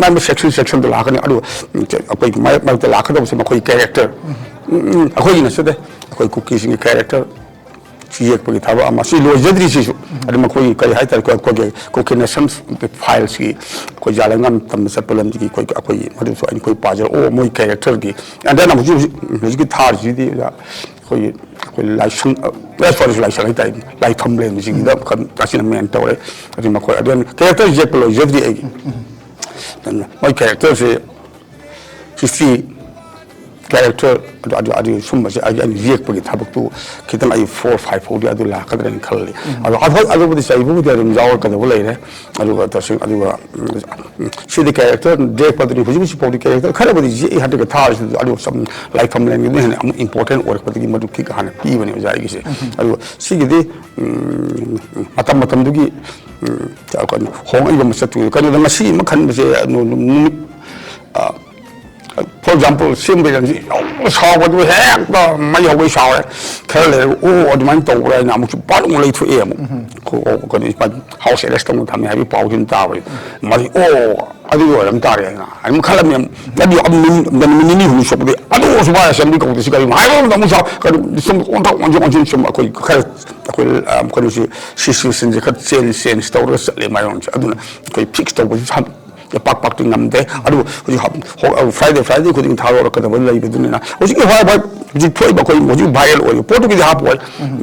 ꯃꯥꯏ ꯁꯦꯛꯁꯟꯗ ꯂꯥꯛꯀꯅꯤ ꯑꯗꯨ ꯑꯩꯈꯣꯏꯒꯤ ꯃꯔꯛꯇ ꯂꯥꯛꯀꯗꯕꯁꯦ ꯃꯈꯣꯏꯒꯤ ꯀꯦꯔꯦꯛꯇꯔ ꯑꯩꯈꯣꯏꯒꯤ ꯅꯠꯆꯗꯦ ꯑꯩꯈꯣꯏ ꯀꯨꯀꯤꯁꯤꯡꯒꯤ ꯀꯦꯔꯦꯛꯇꯔ ꯁꯤ ꯌꯦꯛꯄꯒꯤ ꯊꯕꯛ ꯑꯃ ꯁꯤ ꯂꯣꯏꯖꯗ꯭ꯔꯤ ꯁꯤꯁꯨ ꯑꯗꯨ ꯃꯈꯣꯏꯒꯤ ꯀꯔꯤ ꯍꯥꯏꯇꯥꯔꯦ ꯑꯩꯈꯣꯏꯒꯤ ꯀꯣꯀꯤꯅꯦꯁꯟ ꯐꯥꯏꯜꯁꯀꯤ ꯑꯩꯈꯣꯏ ꯖꯥꯂꯪꯉꯥꯟ ꯇꯝꯕ ꯆꯠꯄ ꯂꯝꯁꯤꯒꯤ ꯑꯩꯈꯣꯏꯒꯤ ꯃꯗꯨꯁꯨ ꯑꯩꯈꯣꯏ ꯄꯥꯖꯔ ꯃꯣꯏ ꯀꯦꯔꯦꯛꯇꯔꯒꯤ ꯑꯦꯟꯗꯦꯟ ꯍꯧꯖꯤꯛꯀꯤ ꯊꯥꯔꯤꯁꯤꯗꯤ ꯑꯩꯈꯣꯏ ꯂꯥꯏꯁꯪ ꯂꯥꯏꯁꯪ ꯍꯥꯏꯇꯥꯔꯦ ꯂꯥꯏꯐꯝ ꯂꯦꯟꯕꯁꯤꯡꯒꯤꯗ ꯑꯁꯤꯅ ꯃꯦꯟ ꯇꯧꯔꯦ ꯑꯗꯨ ꯃꯈꯣꯏ ꯑꯗꯨ ꯀꯦꯔꯦꯛꯇꯔ ꯌꯦꯛꯄ ꯂꯣꯏꯖꯗ꯭ꯔꯤ ꯑꯩꯒꯤ ꯃꯣꯏ ꯀꯦꯔꯦꯛꯇꯔꯁꯦ ꯍꯤꯁꯇ꯭ꯔꯤ ꯀꯦꯔꯦꯛꯇꯔ ꯑꯗꯨ ꯁꯨꯝꯕꯁꯦ ꯑꯩꯅ ꯌꯦꯛꯄꯒꯤ ꯊꯕꯛꯇꯨ ꯈꯤꯇꯪ ꯑꯩ 4-5 ꯐꯥꯎꯗꯤ ꯑꯗꯨ ꯂꯥꯛꯀꯗ꯭ꯔꯅ ꯈꯜꯂꯤ ꯑꯗꯣ ꯑꯗꯨꯕꯨꯗꯤ ꯆꯩꯕꯕꯨꯗꯤ ꯑꯗꯨꯝ ꯌꯥꯎꯔꯛꯀꯗꯕ ꯂꯩꯔꯦ ꯑꯗꯨꯒ ꯇꯁꯦꯡ ꯑꯗꯨꯒ ꯁꯤꯗꯤ ꯀꯦꯔꯦꯛꯇꯔ ꯌꯦꯛꯄꯗꯨꯅꯤ ꯍꯧꯖꯤꯛ ꯐꯥꯎꯗꯤ ꯀꯦꯔꯦꯛꯇꯔ ꯈꯔꯕꯨꯗꯤ ꯌꯦꯛꯏ ꯍꯟꯗꯛꯀ ꯊꯥꯔꯤꯁꯤꯗ ꯑꯗꯨꯒ ꯁꯨꯝ ꯂꯥꯏꯐꯝ ꯂꯦꯟꯒꯤꯗꯨꯅ ꯍꯦꯟꯅ ꯑꯃꯨꯛ ꯏꯝꯄꯣꯔꯇꯦꯟ ꯑꯣꯏꯔꯛꯄꯗꯒꯤ ꯃꯗꯨ ꯀꯤꯛ ꯍꯥꯟꯅ ꯄꯤꯕꯅꯦ ꯑꯣꯖꯥ ꯑꯩꯒꯤꯁꯦ ꯑꯗꯨꯒ ꯁꯤꯒꯤꯗꯤ ꯃꯇꯝꯗꯨꯒꯤ ꯍꯣꯡꯉꯛꯏꯕ ꯃꯆꯠꯇꯨ ꯀꯩꯅꯣꯗ ꯉꯁꯤ ꯑꯃ ꯈꯟꯕꯁꯦ ꯅꯨꯃꯤꯠ ꯐꯣꯔ ꯑꯦꯛꯖꯥꯝꯄꯜ ꯁꯦꯝꯕꯩꯁꯤ ꯌꯥꯝ ꯁꯥꯎꯕꯗꯨ ꯍꯦꯛꯇ ꯃꯩ ꯍꯧꯕꯩ ꯁꯥꯎꯔꯦ ꯈꯔ ꯂꯩꯔꯒ ꯑꯗꯨꯃꯥꯏꯅ ꯇꯧꯕ꯭ꯔꯥ ꯍꯥꯏꯅ ꯑꯃꯨꯛꯁꯨ ꯄꯥꯠ ꯑꯃꯨꯛ ꯂꯩꯊꯣꯛꯑꯦ ꯑꯃꯨꯛ ꯀꯩꯅꯣ ꯍꯥꯎꯁ ꯑꯦꯔꯦꯁ ꯇꯧꯅ ꯊꯝꯃꯦ ꯍꯥꯏꯕꯒꯤ ꯄꯥꯎꯁꯤ ꯑꯗꯨꯝ ꯇꯥꯕ ꯃꯁꯤ ꯑꯗꯨꯒꯤ ꯑꯣꯏꯔꯝ ꯇꯥꯔꯦ ꯍꯥꯏꯅ ꯑꯗꯨꯝ ꯈꯜꯂꯝꯃꯤ ꯅꯨꯃꯤꯠ ꯅꯤꯅꯤ ꯍꯨꯝꯅꯤ ꯁꯣꯛꯄꯗꯤ ꯑꯗꯨ ꯑꯣꯏꯔꯁꯨ ꯃꯥ ꯑꯦꯁꯦꯝꯕ꯭ꯂꯤ ꯀꯧꯗꯦꯁꯤ ꯀꯔꯤꯅꯣ ꯍꯥꯏꯕ ꯃꯇꯝꯗ ꯑꯃꯨꯛ ꯁꯥꯎ ꯁꯨꯝ ꯑꯣꯟꯊꯣꯛ ꯁꯨꯝ ꯑꯩꯈꯣꯏ ꯈꯔ ꯑꯩꯈꯣꯏ ꯀꯩꯅꯣꯁꯤ ꯁꯤꯆꯨꯋꯦꯁꯟꯁꯦ ꯈꯔ ꯆꯦꯟꯖ ꯇꯧꯔꯒ ꯆꯠꯂꯦ ꯃꯥꯏꯔꯣꯡꯁꯦ ꯑꯗꯨꯅ ꯑꯩꯈꯣꯏ ꯐꯤꯛꯁ ꯇꯧꯕꯁꯨ ꯄꯥꯛꯇꯤ ꯉꯝꯗꯦ ꯑꯗꯨꯕꯨ ꯍꯧꯖꯤꯛ ꯐ꯭ꯔꯥꯏꯗꯦ ꯈꯨꯗꯤꯡ ꯊꯥꯗꯣꯔꯛꯀꯗꯕ ꯂꯩꯕꯗꯨꯅꯤꯅ ꯍꯧꯖꯤꯛꯀꯤ ꯍꯧꯖꯤꯛ ꯊꯣꯛꯏꯕ ꯑꯩꯈꯣꯏ ꯍꯧꯖꯤꯛ ꯚꯥꯏꯔꯦꯜ ꯑꯣꯏꯕ ꯄꯣꯠꯇꯨꯒꯤꯗꯤ ꯍꯥꯞꯄꯣꯏ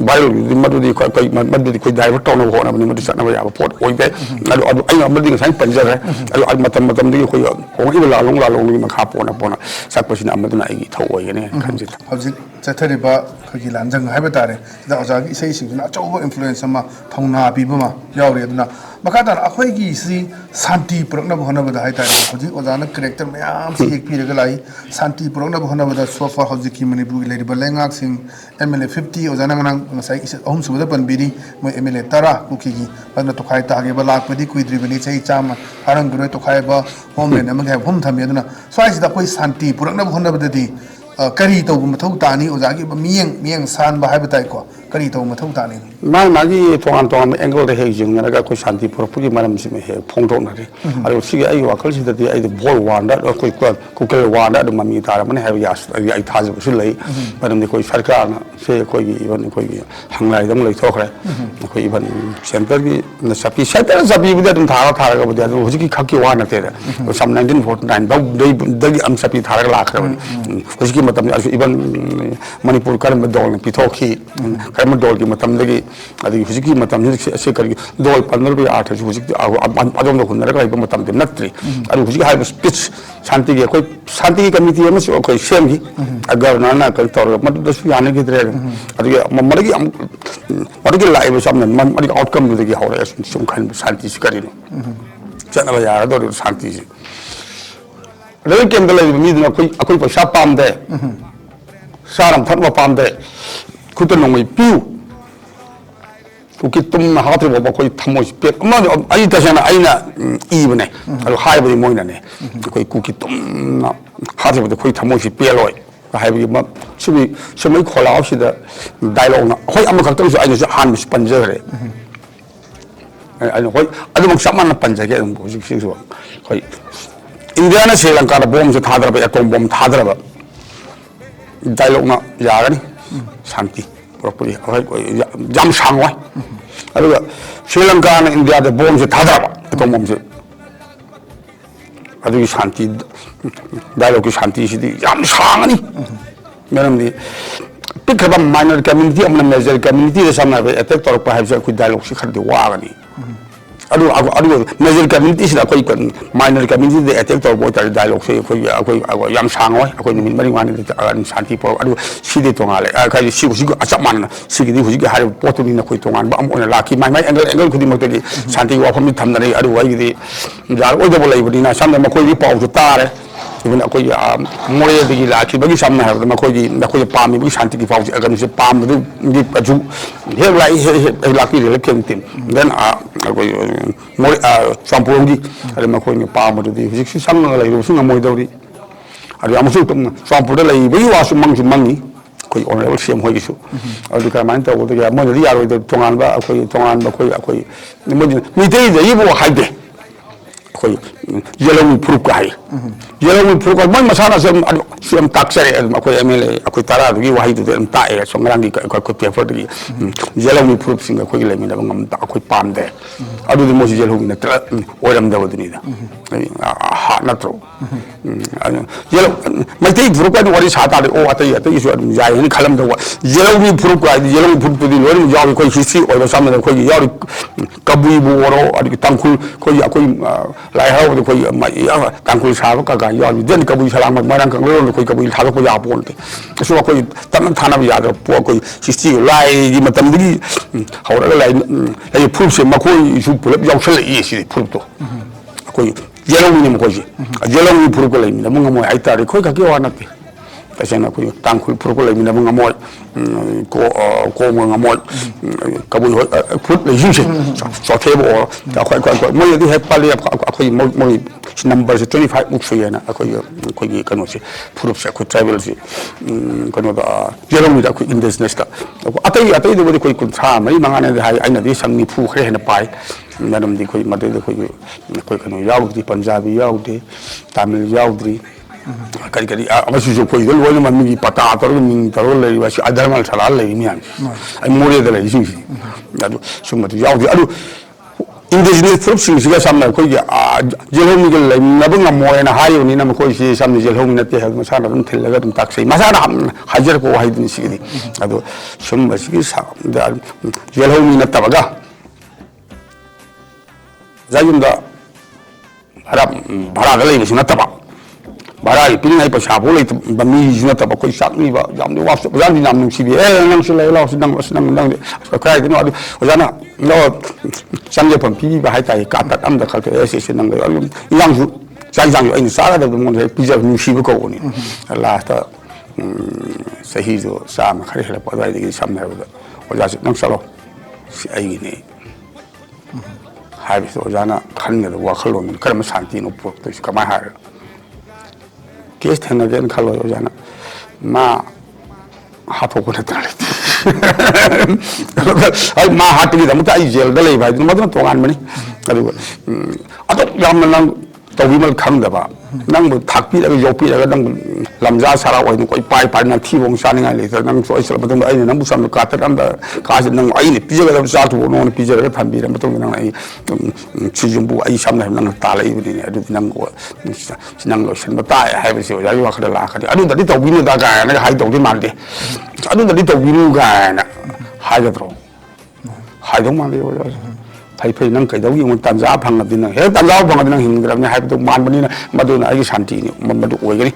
ꯚꯥꯏꯔꯦꯜ ꯑꯣꯏꯕꯗꯤ ꯃꯗꯨꯗꯤ ꯑꯩꯈꯣꯏ ꯗꯥꯏꯚꯔꯠ ꯇꯧꯅꯕ ꯍꯣꯠꯅꯕꯅꯤ ꯃꯗꯨ ꯆꯠꯅꯕ ꯌꯥꯕ ꯄꯣꯠ ꯑꯣꯏꯗꯦ ꯑꯗꯨ ꯑꯩꯅ ꯑꯃꯗꯤ ꯉꯁꯥꯏ ꯄꯟꯖꯈ꯭ꯔꯦ ꯑꯗꯨ ꯃꯇꯝꯗꯨꯒꯤ ꯑꯩꯈꯣꯏ ꯍꯣꯡꯉꯛꯏꯕ ꯂꯥꯂꯣꯡꯒꯤ ꯃꯈꯥ ꯄꯣꯟꯅ ꯆꯠꯄꯁꯤꯅ ꯑꯃꯗꯨꯅ ꯑꯩꯒꯤ ꯏꯊꯧ ꯑꯣꯏꯒꯅꯤ ꯈꯟꯖꯩ ꯍꯧꯖꯤꯛ ꯆꯠꯊꯔꯤꯕ ꯑꯩꯈꯣꯏꯒꯤ ꯂꯥꯟꯖꯪ ꯍꯥꯏꯕ ꯇꯥꯔꯦ ꯁꯤꯗ ꯑꯣꯖꯥꯒꯤ ꯏꯁꯩꯁꯤꯡꯁꯤꯅ ꯑꯆꯧꯕ ꯏꯟꯐ꯭ꯂꯨꯌꯦꯟꯁ ꯑꯃ ꯊꯧꯅꯥ ꯄꯤꯕ ꯑꯃ ꯌꯥꯎꯔꯤ ꯑꯗꯨꯅ ꯃꯈꯥ ꯇꯥꯅ ꯑꯩꯈꯣꯏꯒꯤꯁꯤ ꯁꯥꯟꯇꯤ ꯄꯨꯔꯛꯅꯕ ꯍꯣꯠꯅꯕꯗ ꯍꯥꯏꯇꯥꯔꯦ ꯍꯧꯖꯤꯛ ꯑꯣꯖꯥꯅ ꯀꯦꯔꯦꯛꯇꯔ ꯃꯌꯥꯝꯁꯤ ꯌꯦꯛꯄꯤꯔꯒ ꯂꯥꯛꯏ ꯁꯥꯟꯇꯤ ꯄꯨꯔꯛꯅꯕ ꯍꯣꯠꯅꯕꯗ ꯁꯣꯐꯥ ꯍꯧꯖꯤꯛꯀꯤ ꯃꯅꯤꯄꯨꯔꯒꯤ ꯂꯩꯔꯤꯕ ꯂꯩꯉꯥꯛꯁꯤꯡ MLA 50 ꯑꯣꯖꯥꯅ ꯉꯁꯥꯏ ꯑꯍꯨꯝꯁꯨꯕꯗ ꯄꯟꯕꯤꯔꯤ ꯃꯣꯏ MLA 10 ꯀꯨꯀꯤꯒꯤ ꯑꯗꯨꯅ ꯇꯣꯈꯥꯏ ꯇꯥꯈꯤꯕ ꯂꯥꯛꯄꯗꯤ ꯀꯨꯏꯗ꯭ꯔꯤꯕꯅꯤ ꯆꯍꯤ 100 ꯐꯥꯔꯝꯈꯤꯔꯣꯏ ꯇꯣꯈꯥꯏꯕ ꯍꯣꯝꯂꯦꯟ ꯑꯃꯒꯤ ꯍꯥꯏꯕ ꯊꯝꯃꯤ ꯑꯗꯨꯅ ꯁ꯭ꯋꯥꯏꯁꯤꯗ ꯑꯩꯈꯣꯏ ꯁꯥꯟꯇꯤ ꯄꯨꯔꯛꯅꯕ ꯍꯣꯠꯅꯕꯗꯗꯤ ꯀꯔꯤ ꯇꯧꯕ ꯃꯊꯧ ꯇꯥꯅꯤ ꯑꯣꯖꯥꯒꯤ ꯃꯤꯠꯌꯦꯡ ꯁꯥꯟꯕ ꯍꯥꯏꯕ ꯇꯥꯏꯀꯣ ꯀꯔꯤ ꯇꯧꯕ ꯃꯊꯧ ꯇꯥꯅꯤ ꯃꯥꯒꯤ ꯇꯣꯉꯥꯟ ꯇꯣꯉꯥꯟꯕ ꯑꯦꯡꯒꯜꯗ ꯍꯦꯛ ꯌꯦꯡꯅꯔꯒ ꯑꯩꯈꯣꯏ ꯁꯥꯟꯇꯤ ꯄꯨꯔꯛꯄꯒꯤ ꯃꯔꯝꯁꯤꯃ ꯍꯦꯛ ꯐꯣꯡꯗꯣꯛꯅꯔꯤ ꯑꯗꯨꯒ ꯁꯤꯒꯤ ꯑꯩꯒꯤ ꯋꯥꯈꯜꯁꯤꯗꯗꯤ ꯑꯩꯗꯤ ꯕꯣꯜ ꯋꯥꯔꯗ ꯑꯩꯈꯣꯏ ꯀꯨꯀꯤꯜ ꯋꯥꯔꯗ ꯑꯗꯨꯝ ꯃꯃꯤ ꯇꯥꯔꯝꯃꯅꯤ ꯍꯥꯏꯕꯒꯤ ꯑꯩ ꯊꯥꯖꯕꯁꯨ ꯂꯩ ꯃꯔꯝꯗꯤ ꯑꯩꯈꯣꯏ ꯁꯔꯀꯥꯔꯅ ꯁꯦ ꯑꯩꯈꯣꯏꯒꯤ ꯏꯚꯟ ꯑꯩꯈꯣꯏꯒꯤ ꯍꯪꯂꯥꯏꯗ ꯑꯃꯨꯛ ꯂꯩꯊꯣꯛꯈ꯭ꯔꯦ ꯑꯩꯈꯣꯏ ꯏꯚꯟ ꯁꯦꯟꯇꯔꯒꯤ ꯁꯦꯟꯇꯔꯅ ꯆꯠꯄꯤꯕꯨꯗꯤ ꯑꯗꯨꯝ ꯊꯥꯔꯒꯕꯨꯗꯤ ꯑꯗꯨ ꯍꯧꯖꯤꯛꯀꯤ ꯈꯛꯀꯤ ꯋꯥ ꯅꯠꯇꯦꯗ ꯁꯝ 1949 ꯑꯃ ꯆꯠꯄꯤ ꯊꯥꯔꯒ ꯂꯥꯛꯈ꯭ꯔꯕꯅꯤ ꯍꯧꯖꯤꯛꯀꯤ ꯃꯇꯝꯗ ꯏꯚꯟ ꯃꯅꯤꯄꯨꯔ ꯀꯔꯝꯕ ꯗꯣꯜꯅ ꯄꯤꯊꯣꯛꯈꯤ ꯀꯔꯝꯕ ꯗꯣꯜꯒꯤ ꯃꯇꯝꯗꯒꯤ ꯑꯗꯒꯤ ꯍꯧꯖꯤꯛꯀꯤ ꯃꯇꯝꯁꯤꯗ ꯑꯁꯤ ꯀꯔꯤꯒꯤ ꯗꯣꯜ ꯄꯟꯅꯕꯒꯤ ꯑꯥꯔꯊꯁꯨ ꯍꯧꯖꯤꯛꯇꯤ ꯑꯗꯣꯝꯗ ꯍꯨꯟꯅꯔꯒ ꯂꯩꯕ ꯃꯇꯝꯗꯤ ꯅꯠꯇ꯭ꯔꯤ ꯑꯗꯨ ꯍꯧꯖꯤꯛ ꯍꯥꯏꯔꯤꯕ ꯁ꯭ꯄꯤꯆ ꯁꯥꯟꯇꯤꯒꯤ ꯑꯩꯈꯣꯏ ꯁꯥꯟꯇꯤꯒꯤ ꯀꯃꯤꯇꯤ ꯑꯃꯁꯨ ꯑꯩꯈꯣꯏ ꯁꯦꯝꯈꯤ ꯒꯕꯔꯅꯔꯅ ꯀꯩꯅꯣ ꯇꯧꯔꯒ ꯃꯗꯨꯗꯁꯨ ꯌꯥꯅꯈꯤꯗ꯭ꯔꯦ ꯑꯗꯨꯒꯤ ꯃꯗꯨꯒꯤ ꯂꯥꯛꯏꯕ ꯁꯝꯅ ꯃꯗꯨꯒꯤ ꯑꯥꯎꯠꯀꯝꯗꯨꯗꯒꯤ ꯍꯧꯔꯛꯑꯦ ꯁꯨꯝ ꯈꯟꯕ ꯁꯥꯟꯇꯤꯁꯤ ꯀꯔꯤꯅꯣ ꯆꯠꯅꯕ ꯌꯥꯒꯗꯧꯔꯤꯕ ꯁꯥꯟꯇꯤꯁꯤ ꯔꯦꯜ ꯀꯦꯝꯞꯇ ꯂꯩꯔꯤꯕ ꯃꯤꯗꯨꯅ ꯑꯩꯈꯣꯏ ꯄꯩꯁꯥ ꯄꯥꯝꯗꯦ ꯆꯥꯅꯕ ꯊꯛꯅꯕ ꯄꯥꯝꯗꯦ ꯈꯨꯠꯇ ꯅꯣꯡꯃꯩ ꯄꯤꯌꯨ कुकी तुम हाथ बाबा कोई थमो पे आई तसेना आइना इबने अरो हाइबदि मोइनाने कोई कुकी तुम हाथ बाबा कोई थमो पे लोय हाइबदि म सुबि समय खोलाव सिदा डायलॉग ना होय अम खक्तम सु आइना हान बिस पंजरे आइना होय अदुम सामान पंजगे अदुम सिसु होय इंडिया ना श्रीलंका दा बॉम्ब से थादरबा एटॉम बॉम्ब थादरबा डायलॉग ना यागनी शांति प्रॉपर्ली जाम सांगवा अदुगा श्रीलंका ना इंडिया दा बॉम्ब से थादरबा एटॉम बॉम्ब से अदुगी शांति डायलॉग की शांति सिदी जाम सांगनी मरमदी पिकबा माइनर कम्युनिटी अमना मेजर कम्युनिटी दा सामना अटैक तौरपा हाइबसे कोई डायलॉग से खरदे वागनी मेजर कम्युनिटी से माइनर कम्युनिटी अटैक तौर डायलॉग से याम सांगोय अखोई निमित मरी माने शांति पौ सिदे तोंगाले खाई अचप मानना सिगिदी हुजिक हारे पोतुनी नखोई तोंगान बा अमोना लाखी माइ एंगल खुदी मक्तगी शांति वाफम थमनरे अदु वाइगिदी जार ओइदबो लैबदिना सामने मखोई पाउसु तारे इवन अखोई मोरे दिगी लाखी बगी सामने है मखोई पामी बगी शांति की पाउसु अगन से पाम दु गी अजु हे लाई हे लाखी रे केमतिन देन अखोई मोरे स्वामपुरगी अरे मखोई ने पाम दु हुजिक सामने लैरो सुंग मोइदौरी अरे अमसु तुम स्वामपुर लै बगी वासु मंगी कोई ऑनरेबल सीएम होइसु अदु कमान तबो दे मोदि यारोय तोंगानबा अखोई मितेई देइबो हाइदे कोई येलोमी प्रूफ का है येलोमी प्रूफ का मन मसाला से हम ताक्सरे कोई एमएलए कोई तारा दुगी वही तो हम ताए सोंगरांगी कोई पेपर दुगी येलोमी प्रूफ सिंग कोई लेमिन दब ngam ta कोई पाम दे अदु दि मोसी येलोमी न ओरम दब दुनी दा हा नत्रो येलो मैते प्रूफ का वरी साता दे ओ अतई सु जाय नि खलम दो येलोमी प्रूफ का येलोमी प्रूफ तो दि लोरी जाव कोई हिस्ट्री ओर सामने कोई यार कबुई बोरो अदि तंकुल कोई लाई हाउ कोई तंकुल साब का यार देन कबुई सलाम मरंग कंगलो कोई कबुई थालो को या पोंते सो कोई तन थाना याद पो कोई history lie gi matam digi hawra lai proof se makoi su pulap yawsal yi si proof to koi yellow ni mo ji yellow ni proof ko lai mi mo ngamo ai tari koi ka ki wa na te tasena koi tangkul proof ko lai mi mo ngamo ko mo ngamo kabui proof le ju se so table ta koi mo ye di he pali koi mo number se 25 muk se yana koi gi kanu se proof se koi travel se kanu da yellow ni da koi indigenous ta अतई दे कोई कुंथा मई मंगाने दे high आइना दे संगनी फु खरे हेन पाई madam दी कोई मदे दे कोई कनो याउदी पंजाबी याउदी तमिल याउदी करी करी अमसु जो कोई लोन मम्मी की पता तरो मिंग तरो ले वासी अधर्मल सलाल ले मियान आई मोरे दे ले सिंसी अदु सुमत याउदी अदु इंडिजिनस ट्रुप सिंसिगा सामना कोई जेलोमी के ले नबंग मोयना हायो नि नम कोई सी सामने जेलोमी नते है मसाना दम थिलगा दम ताक्सै मसाना हाजर को हाइदिन सिगि अदो सुम बसिगी जेलोमी नतबगा जायुंदा भरा गले बिस नतबा भरा पिन है पैसा बो ले बमी नतबा कोई साकनी बा जामनि वास जानि नाम नुसिबि ए नंग सिलै लाउ नंग काय दिनो अदो ओजाना नो संगे पम पी बा हाय ताई का तात अम द खल एसे नंग यांगजु जांग अइन सारा द मन है पिजा नुसिबो को नि लास्ट सही जो साम खरे खरे पदाई दि सामने बदा ओजा से नंग सलो सि आइगी ने हाय बिस ओजाना खन्ने द वाखलो मन करम शांति नो पुक तो कमा हार केस थेना देन खलो ओजाना मा हाथो को नतले आई मा हाटगी दम ताई जेल द लेबा मदन तोगान मनी अदु अतो याम नंग तौबीमल खंगदबा नंग थाकपी लग योपी लग नंग लमजा सारा ओइ कोई पाई पाई ना थीबों सानिंगा ले नंग चोइस मदन आई नंग बुसम कातर अंद काज नंग आई ने पिजग दम सा तो नो पिजग थांबी रे मदन नंग आई चिजुंबु आई सामने नंग तालै बिनि अदु नंग नंग लोसन बता हाइबसे ओजाई वाखदा लाखदि अदु ददि तौबीनो दा गा ना हाइ तौदि मानदे अदु ददि तौबीनो गा ना हाइगद्रो हाइदो मानदे ओजा फै फै नंग कैदौगी मन तंजा फंगदिन हे तंजा फंगदिन हिंगद्रबने हाइबदो मानबनिना मदुना आई शांति नि मदु ओइगनि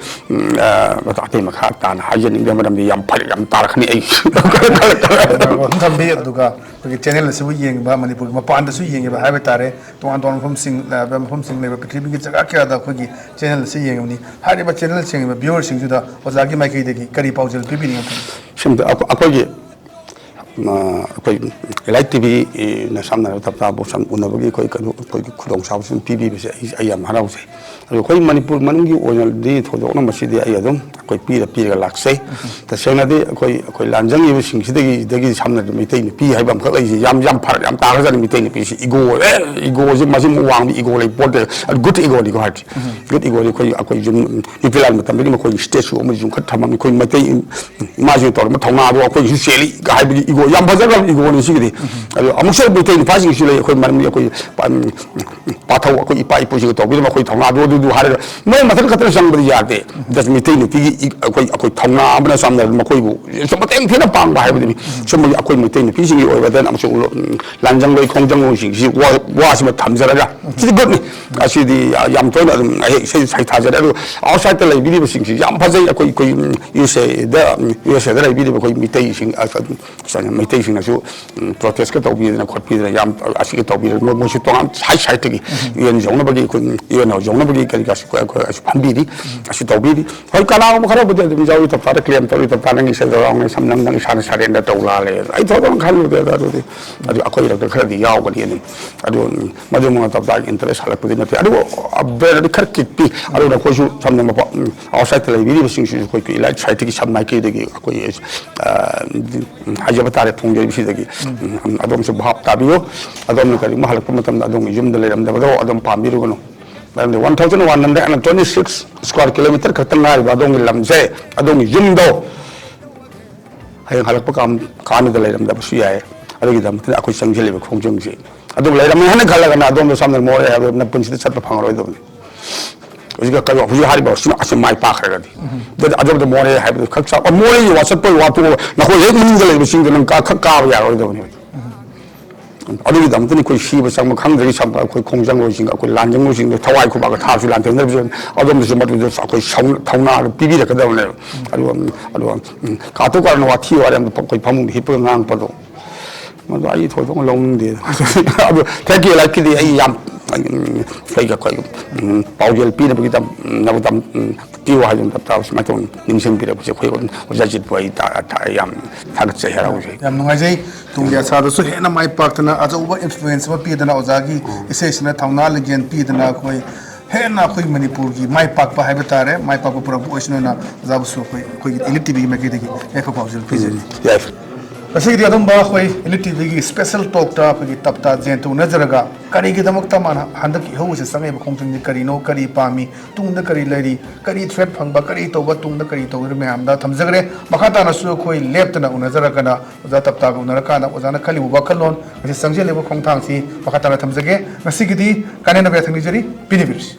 बताते मखा तान हाजनि बेमदम याम फरि याम तारखनि आई थंबे दुगा चैनल से येंगबा मणिपुर मपान दसु येंगबा हाइबे तारे तोन तोन मफम सिंग लेबा पृथ्वी की जगह क्या दा खोगी चैनल से येंगनि हारिबा चैनल सिंग व्यूअर सिंग जुदा ओजागी माइकई देगी करी पाउजल पिबिनि सिम अकोगी ꯑꯩꯈꯣꯏ ꯏꯂꯥꯏꯠ ꯇꯤꯚꯤꯅ ꯁꯝꯅꯔꯕ ꯇꯞꯇꯥꯕꯨ ꯁꯝ ꯎꯅꯕꯒꯤ ꯑꯩꯈꯣꯏꯒꯤ ꯈꯨꯗꯣꯡꯆꯥꯕꯁꯨ ꯄꯤꯕꯤꯕꯁꯦ ꯑꯩ ꯌꯥꯝ ꯍꯔꯥꯎꯖꯩ ꯑꯗꯨ ꯑꯩꯈꯣꯏ ꯃꯅꯤꯄꯨꯔ ꯃꯅꯨꯡꯒꯤ ꯑꯣꯏꯅꯗꯤ ꯊꯣꯏꯗꯣꯛꯅ ꯃꯁꯤꯗꯤ ꯑꯩ ꯑꯗꯨꯝ ꯑꯩꯈꯣꯏ ꯄꯤꯔꯒ ꯂꯥꯛꯆꯩ ꯇꯁꯦꯡꯅꯗꯤ ꯑꯩꯈꯣꯏ ꯂꯥꯟꯖꯪꯉꯤꯕꯁꯤꯡꯁꯤꯗꯒꯤ ꯁꯝꯅꯗꯤ ꯃꯩꯇꯩ ꯅꯨꯄꯤ ꯍꯥꯏꯕ ꯑꯃꯈꯛ ꯂꯩꯁꯤ ꯌꯥꯝ ꯐꯔꯛ ꯌꯥꯝ ꯇꯥꯈ꯭ꯔꯖꯥꯠꯅꯤ ꯃꯩꯇꯩ ꯅꯨꯄꯤꯁꯤ ꯏꯒꯣꯁꯤ ꯃꯁꯤꯃꯨꯛ ꯋꯥꯡꯕ ꯏꯒꯣ ꯂꯩ ꯄꯣꯠꯇꯦ ꯒꯨꯗ ꯏꯒꯣꯅꯤꯀꯣ ꯍꯥꯏꯔꯗꯤ ꯒꯨꯗ ꯏꯒꯣꯗꯤ ꯑꯩꯈꯣꯏ ꯌꯨꯝ ꯅꯨꯄꯤ ꯂꯥꯟ ꯃꯇꯝꯗꯒꯤ ꯃꯈꯣꯏꯒꯤ ꯁ꯭ꯇꯦꯠꯁꯨ ꯑꯃ ꯌꯨꯝꯈꯠ ꯊꯝꯃꯝꯃꯤ ꯑꯩꯈꯣꯏ ꯃꯩꯇꯩ ꯏꯃꯥꯁꯤꯡ ꯇꯧꯔꯝꯕ ꯊꯧꯅꯥꯗꯣ ꯑꯩꯈꯣꯏꯒꯤꯁꯨ ꯆꯦꯜꯂꯤ ꯍꯥꯏꯕꯒꯤ ꯏꯒꯣ ꯌꯥꯝ ꯐꯖꯈ꯭ꯔꯕ ꯏꯒꯣꯅꯤ ꯁꯤꯒꯤꯗꯤ ꯑꯗꯣ ꯑꯃꯨꯛꯁꯨ ꯃꯩꯇꯩ ꯅꯨꯄꯥꯁꯤꯡꯁꯨ ꯂꯩ ꯑꯩꯈꯣꯏ ꯃꯔꯝꯗꯤ ꯑꯩꯈꯣꯏ ꯄꯥꯊꯧ ꯑꯩꯈꯣꯏ ꯏꯄꯥ ꯏꯄꯨꯁꯤꯡꯒ ꯇꯧꯕꯤꯔꯝꯕ ꯑꯩꯈꯣꯏ ꯊꯧꯅꯥꯗꯣ ꯑꯗꯨ ꯍꯥꯏꯔꯒ ꯃꯣꯏ ꯃꯊꯪ ꯈꯛꯇꯅ ꯆꯪꯕꯗꯤ ꯌꯥꯗꯦ ꯃꯩꯇꯩ ꯅꯨꯄꯤꯒꯤ ꯑꯩꯈꯣꯏ ꯊꯧꯅꯥ ꯑꯃꯅ ꯆꯝꯅ ꯃꯈꯣꯏꯕꯨ ꯃꯇꯦꯡ ꯊꯤꯅ ꯄꯥꯡꯕ ꯍꯥꯏꯕꯗꯨꯅꯤ ꯁꯨꯝꯕꯒꯤ ꯑꯩꯈꯣꯏ ꯃꯩꯇꯩ ꯅꯨꯄꯤꯁꯤꯡꯒꯤ ꯑꯣꯏꯕꯗꯅ ꯑꯃꯁꯨꯡ ꯂꯥꯟꯖꯪꯂꯣꯏ ꯈꯣꯡꯖꯪꯂꯣꯏꯁꯤꯡꯁꯤ ꯋꯥꯁꯤꯃ ꯊꯝꯖꯔꯒ ꯁꯤꯗꯤ ꯒꯨꯗꯅꯤ ꯑꯁꯤꯗꯤ ꯌꯥꯝ ꯇꯣꯏꯅ ꯑꯗꯨꯝ ꯏꯁꯩ ꯁꯩꯊꯥꯖꯔꯦ ꯑꯗꯨꯒ ꯑꯥꯎꯠꯁꯥꯏꯗꯠꯇ ꯂꯩꯕꯤꯔꯤꯕꯁꯤꯡꯁꯤ ꯌꯥꯝ ꯐꯖꯩ ꯑꯩꯈꯣꯏ ꯌꯨ ꯑꯦꯁ ꯑꯦꯗ ꯂꯩꯕꯤꯔꯤꯕ ꯑꯩꯈꯣই ꯃꯩꯇꯩꯁꯤꯡꯅꯁꯨ ꯄ꯭ꯔꯣꯇꯦꯁꯀ ꯇꯧꯕꯤꯗꯅ ꯈꯣꯠꯄꯤꯗꯅ ꯌꯥꯝ ꯑꯁꯤꯒ ꯇꯧꯕꯤꯗꯅ ꯃꯣꯏꯁꯨ ꯇꯣꯉꯥꯟ ꯁꯥꯏꯠꯇꯒꯤ ꯌꯨ ꯌꯧꯅꯕꯒꯤ ꯑꯩꯈꯣꯏ ꯌꯨ ꯌꯧꯅꯕꯒꯤ ꯀꯔꯤꯀꯥꯁꯨ ꯐꯟꯕꯤꯔꯤ ꯑꯁꯤ ꯇꯧꯕꯤꯔꯤ ꯍꯣꯏ ꯀꯅꯥꯒꯨꯝꯕ ꯈꯔꯕꯨꯗꯤ ꯑꯗꯨꯝ ꯌꯥꯎꯏ ꯇꯞꯇꯥꯗ ꯀ꯭ꯂꯦꯝ ꯇꯧꯔꯤ ꯇꯞꯇꯥ ꯅꯪꯒꯤ ꯁꯦꯜꯗꯧꯔꯥꯎꯅ ꯁꯝ ꯅꯪ ꯏꯁꯥꯅ ꯁꯔꯦꯟꯗꯔ ꯇꯧ ꯂꯥꯜꯂꯦ ꯑꯩ ꯊꯣꯏꯗꯣꯛꯅ ꯈꯜꯂꯨꯗꯦꯗ ꯑꯗꯨꯗꯤ ꯑꯗꯨ ꯑꯩꯈꯣꯏꯔꯛꯇ ꯈꯔꯗꯤ ꯌꯥꯎꯒꯅꯤ ꯑꯗꯨꯝ ꯑꯗꯨ ꯃꯗꯨꯃ ꯇꯞꯇꯥꯒꯤ ꯏꯟꯇꯔꯦꯁ ꯍꯜꯂꯛꯄꯗꯤ ꯅꯠꯇꯦ ꯑꯗꯨꯕꯨ ꯕ꯭ꯔꯦꯟꯗꯤ ꯈꯔ ꯀꯤꯛꯄꯤ ꯑꯗꯨꯅ ꯑꯩꯈꯣꯏꯁꯨ ꯁꯝꯅ ꯑꯥꯎꯠꯁꯥꯏꯗꯇ ꯂꯩꯕꯤꯔꯤꯕꯁꯤꯡꯁꯤꯁꯨ ꯑꯩꯈꯣꯏ ꯏꯂꯥꯏꯠ ꯁꯥꯏꯠꯇꯒꯤ ꯁꯝ ꯃꯥꯏꯀꯩꯗꯒꯤ ꯑꯩꯈꯣꯏ ꯍꯥꯏꯖꯕ ꯇꯥꯔꯦ ꯐꯣꯡꯖꯔꯤꯕꯁꯤꯗꯒꯤ ꯑꯗꯣꯝꯁꯨ ꯚꯥꯞ ꯇꯥꯕꯤꯌꯨ ꯑꯗꯣꯝꯅ ꯀꯔꯤꯒꯨꯝꯕ ꯍꯜꯂꯛꯄ ꯃꯇꯝꯗ ꯑꯗꯣꯝꯒꯤ ꯌꯨꯝꯗ ꯂꯩꯔꯝꯗꯕꯗꯣ ꯑꯗꯨꯝ ꯄꯥꯝꯕꯤꯔꯨꯒꯅꯨ 1126 ꯁ꯭ꯀ꯭ꯋꯥꯔ ꯀꯤꯂꯣꯃꯤꯇꯔ ꯈꯛꯇꯪ ꯉꯥꯏꯔꯤꯕ ꯑꯗꯣꯝꯒꯤ ꯂꯝꯁꯦ ꯑꯗꯣꯝꯒꯤ ꯌꯨꯝꯗꯣ ꯍꯌꯦꯡ ꯍꯜꯂꯛꯄ ꯀꯥꯟꯗꯨꯗ ꯂꯩꯔꯝꯗꯕꯁꯨ ꯌꯥꯏ ꯑꯗꯨꯒꯤꯗꯃꯛꯇ ꯑꯩꯈꯣꯏ ꯆꯪꯁꯤꯜꯂꯤꯕ ꯈꯣꯡꯖꯪꯁꯤ ꯑꯗꯨꯝ ꯂꯩꯔꯝꯃꯦ ꯍꯥꯏꯅ ꯈꯜꯂꯒꯅ ꯑꯗꯣꯝꯗ ꯁꯝꯅ ꯃꯣꯔꯦ ꯍꯥꯏꯕ ꯄꯨꯟꯁꯤꯗ ꯆꯠꯄ ꯐꯪꯉꯔꯣꯏꯗꯕꯅꯤ ꯍꯧꯖꯤꯛ ꯍꯥꯏꯔꯤꯕ ꯑꯁꯤ ꯃꯥꯏ ꯄꯥꯛꯈ꯭ꯔꯒꯗꯤ ꯑꯗꯨꯗ ꯃꯣꯔꯦ ꯍꯥꯏꯕꯗꯨ ꯈꯛ ꯃꯣꯔꯦꯒꯤ ꯋꯥꯆꯠꯄ ꯋꯥꯇꯣꯛꯑꯒ ꯅꯈꯣꯏ ꯍꯦꯛ ꯃꯅꯨꯡꯗ ꯂꯩꯕꯁꯤꯡꯗꯨ ꯅꯪ ꯈꯛ ꯀꯥꯕ ꯌꯥꯔꯣꯏꯗꯕꯅꯤ ꯑꯗꯨꯒꯤꯗꯃꯛꯇꯅꯤ ꯑꯩꯈꯣꯏ ꯁꯤꯕ ꯆꯪꯕ ꯈꯪꯗ꯭ꯔꯤ ꯑꯩꯈꯣꯏ ꯈꯣꯡꯖꯪꯂꯣꯏꯁꯤꯡ ꯑꯩꯈꯣꯏ ꯂꯥꯟꯖꯪꯂꯣꯏꯁꯤꯡꯗ ꯊꯋꯥꯏ ꯈꯨꯕꯥꯛꯀ ꯊꯥꯕꯁꯨ ꯂꯥꯟꯊꯦꯡꯅꯕꯁꯨ ꯑꯗꯣꯝꯗꯁꯨ ꯃꯗꯨꯗ ꯑꯩꯈꯣꯏ ꯊꯧꯅꯥ ꯄꯤꯕꯤꯔꯛꯀꯗꯕꯅꯦꯕ ꯑꯗꯨꯒ ꯀꯥꯇꯨ ꯀꯥꯔꯟ ꯋꯥꯊꯤ ꯋꯥꯔꯦꯝ ꯑꯩꯈꯣꯏ ꯐꯃꯨꯡꯗ ꯍꯤꯞꯄꯒ ꯉꯥꯡꯉꯛꯄꯗꯣ ꯃꯗꯨ ꯑꯩ ꯊꯣꯏꯗꯣꯛꯅ ꯂꯧꯅꯤꯡꯗꯦ ꯑꯗꯨ ꯊꯦꯡꯀ꯭ꯌꯨ ꯂꯥꯏꯛꯀꯤꯗꯤ ꯑꯩ ꯌꯥꯝ ꯑꯩꯈꯣꯏ ꯄꯥꯎꯖꯦꯜ ꯄꯤꯅꯕꯒꯤꯗꯃꯛ ꯄꯤꯌꯨ ꯍꯥꯏꯗꯨꯅ ꯇꯞꯇꯥꯕ ꯁꯨꯃꯥꯏꯅ ꯇꯧꯅ ꯅꯤꯡꯁꯤꯡꯕꯤꯔꯛꯄꯁꯦ ꯑꯩꯈꯣꯏ ꯑꯣꯖꯥꯖꯤꯠꯄꯨ ꯑꯩ ꯌꯥꯝ ꯊꯥꯒꯠꯆꯩ ꯍꯔꯥꯎꯖꯩ ꯌꯥꯝ ꯅꯨꯡꯉꯥꯏꯖꯩ ꯇꯨꯡꯒꯤ ꯑꯁꯥꯗꯁꯨ ꯍꯦꯟꯅ ꯃꯥꯏ ꯄꯥꯛꯇꯅ ꯑꯆꯧꯕ ꯏꯟꯐ꯭ꯂꯨꯌꯦꯟꯁ ꯑꯃ ꯄꯤꯗꯅ ꯑꯣꯖꯥꯒꯤ ꯏꯁꯩꯁꯤꯅ ꯊꯧꯅꯥ ꯂꯤꯡꯖꯦꯜ ꯄꯤꯗꯅ ꯑꯩꯈꯣꯏ ꯍꯦꯟꯅ ꯑꯩꯈꯣꯏ ꯃꯅꯤꯄꯨꯔꯒꯤ ꯃꯥꯏ ꯄꯥꯛꯄ ꯍꯥꯏꯕ ꯇꯥꯔꯦ ꯃꯥꯏ ꯄꯥꯛꯄ ꯄꯨꯔꯛꯄ ꯑꯣꯏꯁꯅꯨꯅ ꯑꯣꯖꯥꯕꯨꯁꯨ ꯑꯩꯈꯣꯏꯒꯤ ꯏꯂꯤꯠ ꯇꯤꯚꯤꯒꯤ ꯃꯥꯏꯀꯩꯗꯒꯤ ꯌꯥꯏꯐ ꯄꯥꯎꯖꯦꯜ ꯄꯤꯖꯔꯤ ꯉꯁꯤꯒꯤꯗꯤ ꯑꯗꯨꯝꯕ ꯑꯩꯈꯣꯏ ꯏꯂꯤꯠ ꯇꯤꯚꯤꯒꯤ ꯁ꯭ꯄꯦꯁꯦꯜ ꯇꯣꯛꯇ ꯑꯩꯈꯣꯏꯒꯤ ꯇꯞꯇꯥ ꯖꯦꯟꯇ ꯎꯅꯖꯔꯒ ꯀꯔꯤꯒꯤꯗꯃꯛꯇ ꯃꯥꯅ ꯍꯟꯗꯛꯀꯤ ꯏꯍꯧꯁꯦ ꯆꯪꯉꯤꯕ ꯈꯣꯡꯖꯪꯁꯤ ꯀꯔꯤꯅꯣ ꯀꯔꯤ ꯄꯥꯝꯃꯤ ꯇꯨꯡꯗ ꯀꯔꯤ ꯂꯩꯔꯤ ꯀꯔꯤ ꯊ꯭ꯔꯦꯠ ꯐꯪꯕ ꯀꯔꯤ ꯇꯧꯕ ꯇꯨꯡꯗ ꯀꯔꯤ ꯇꯧꯒꯗꯕ ꯃꯌꯥꯝꯗ ꯊꯝꯖꯈ꯭ꯔꯦ ꯃꯈꯥ ꯇꯥꯅꯁꯨ ꯑꯩꯈꯣꯏ ꯂꯦꯞꯇꯅ ꯎꯅꯖꯔꯒꯅ ꯑꯣꯖꯥ ꯇꯞꯇꯥꯒ ꯎꯅꯔꯀꯥꯟꯗ ꯑꯣꯖꯥꯅ ꯈꯜꯂꯤꯕ ꯋꯥꯈꯜꯂꯣꯟ ꯉꯁꯤ ꯆꯪꯁꯤꯜꯂꯤꯕ ꯈꯣꯡꯊꯥꯡꯁꯤ ꯃꯈꯥ ꯇꯥꯅ ꯊꯝꯖꯒꯦ ꯉꯁꯤꯒꯤꯗꯤ ꯀꯥꯏꯅꯅꯕ ꯌꯥꯊꯪ ꯅꯤꯖꯔꯤ ꯄꯤꯅꯕꯤꯔꯁꯤ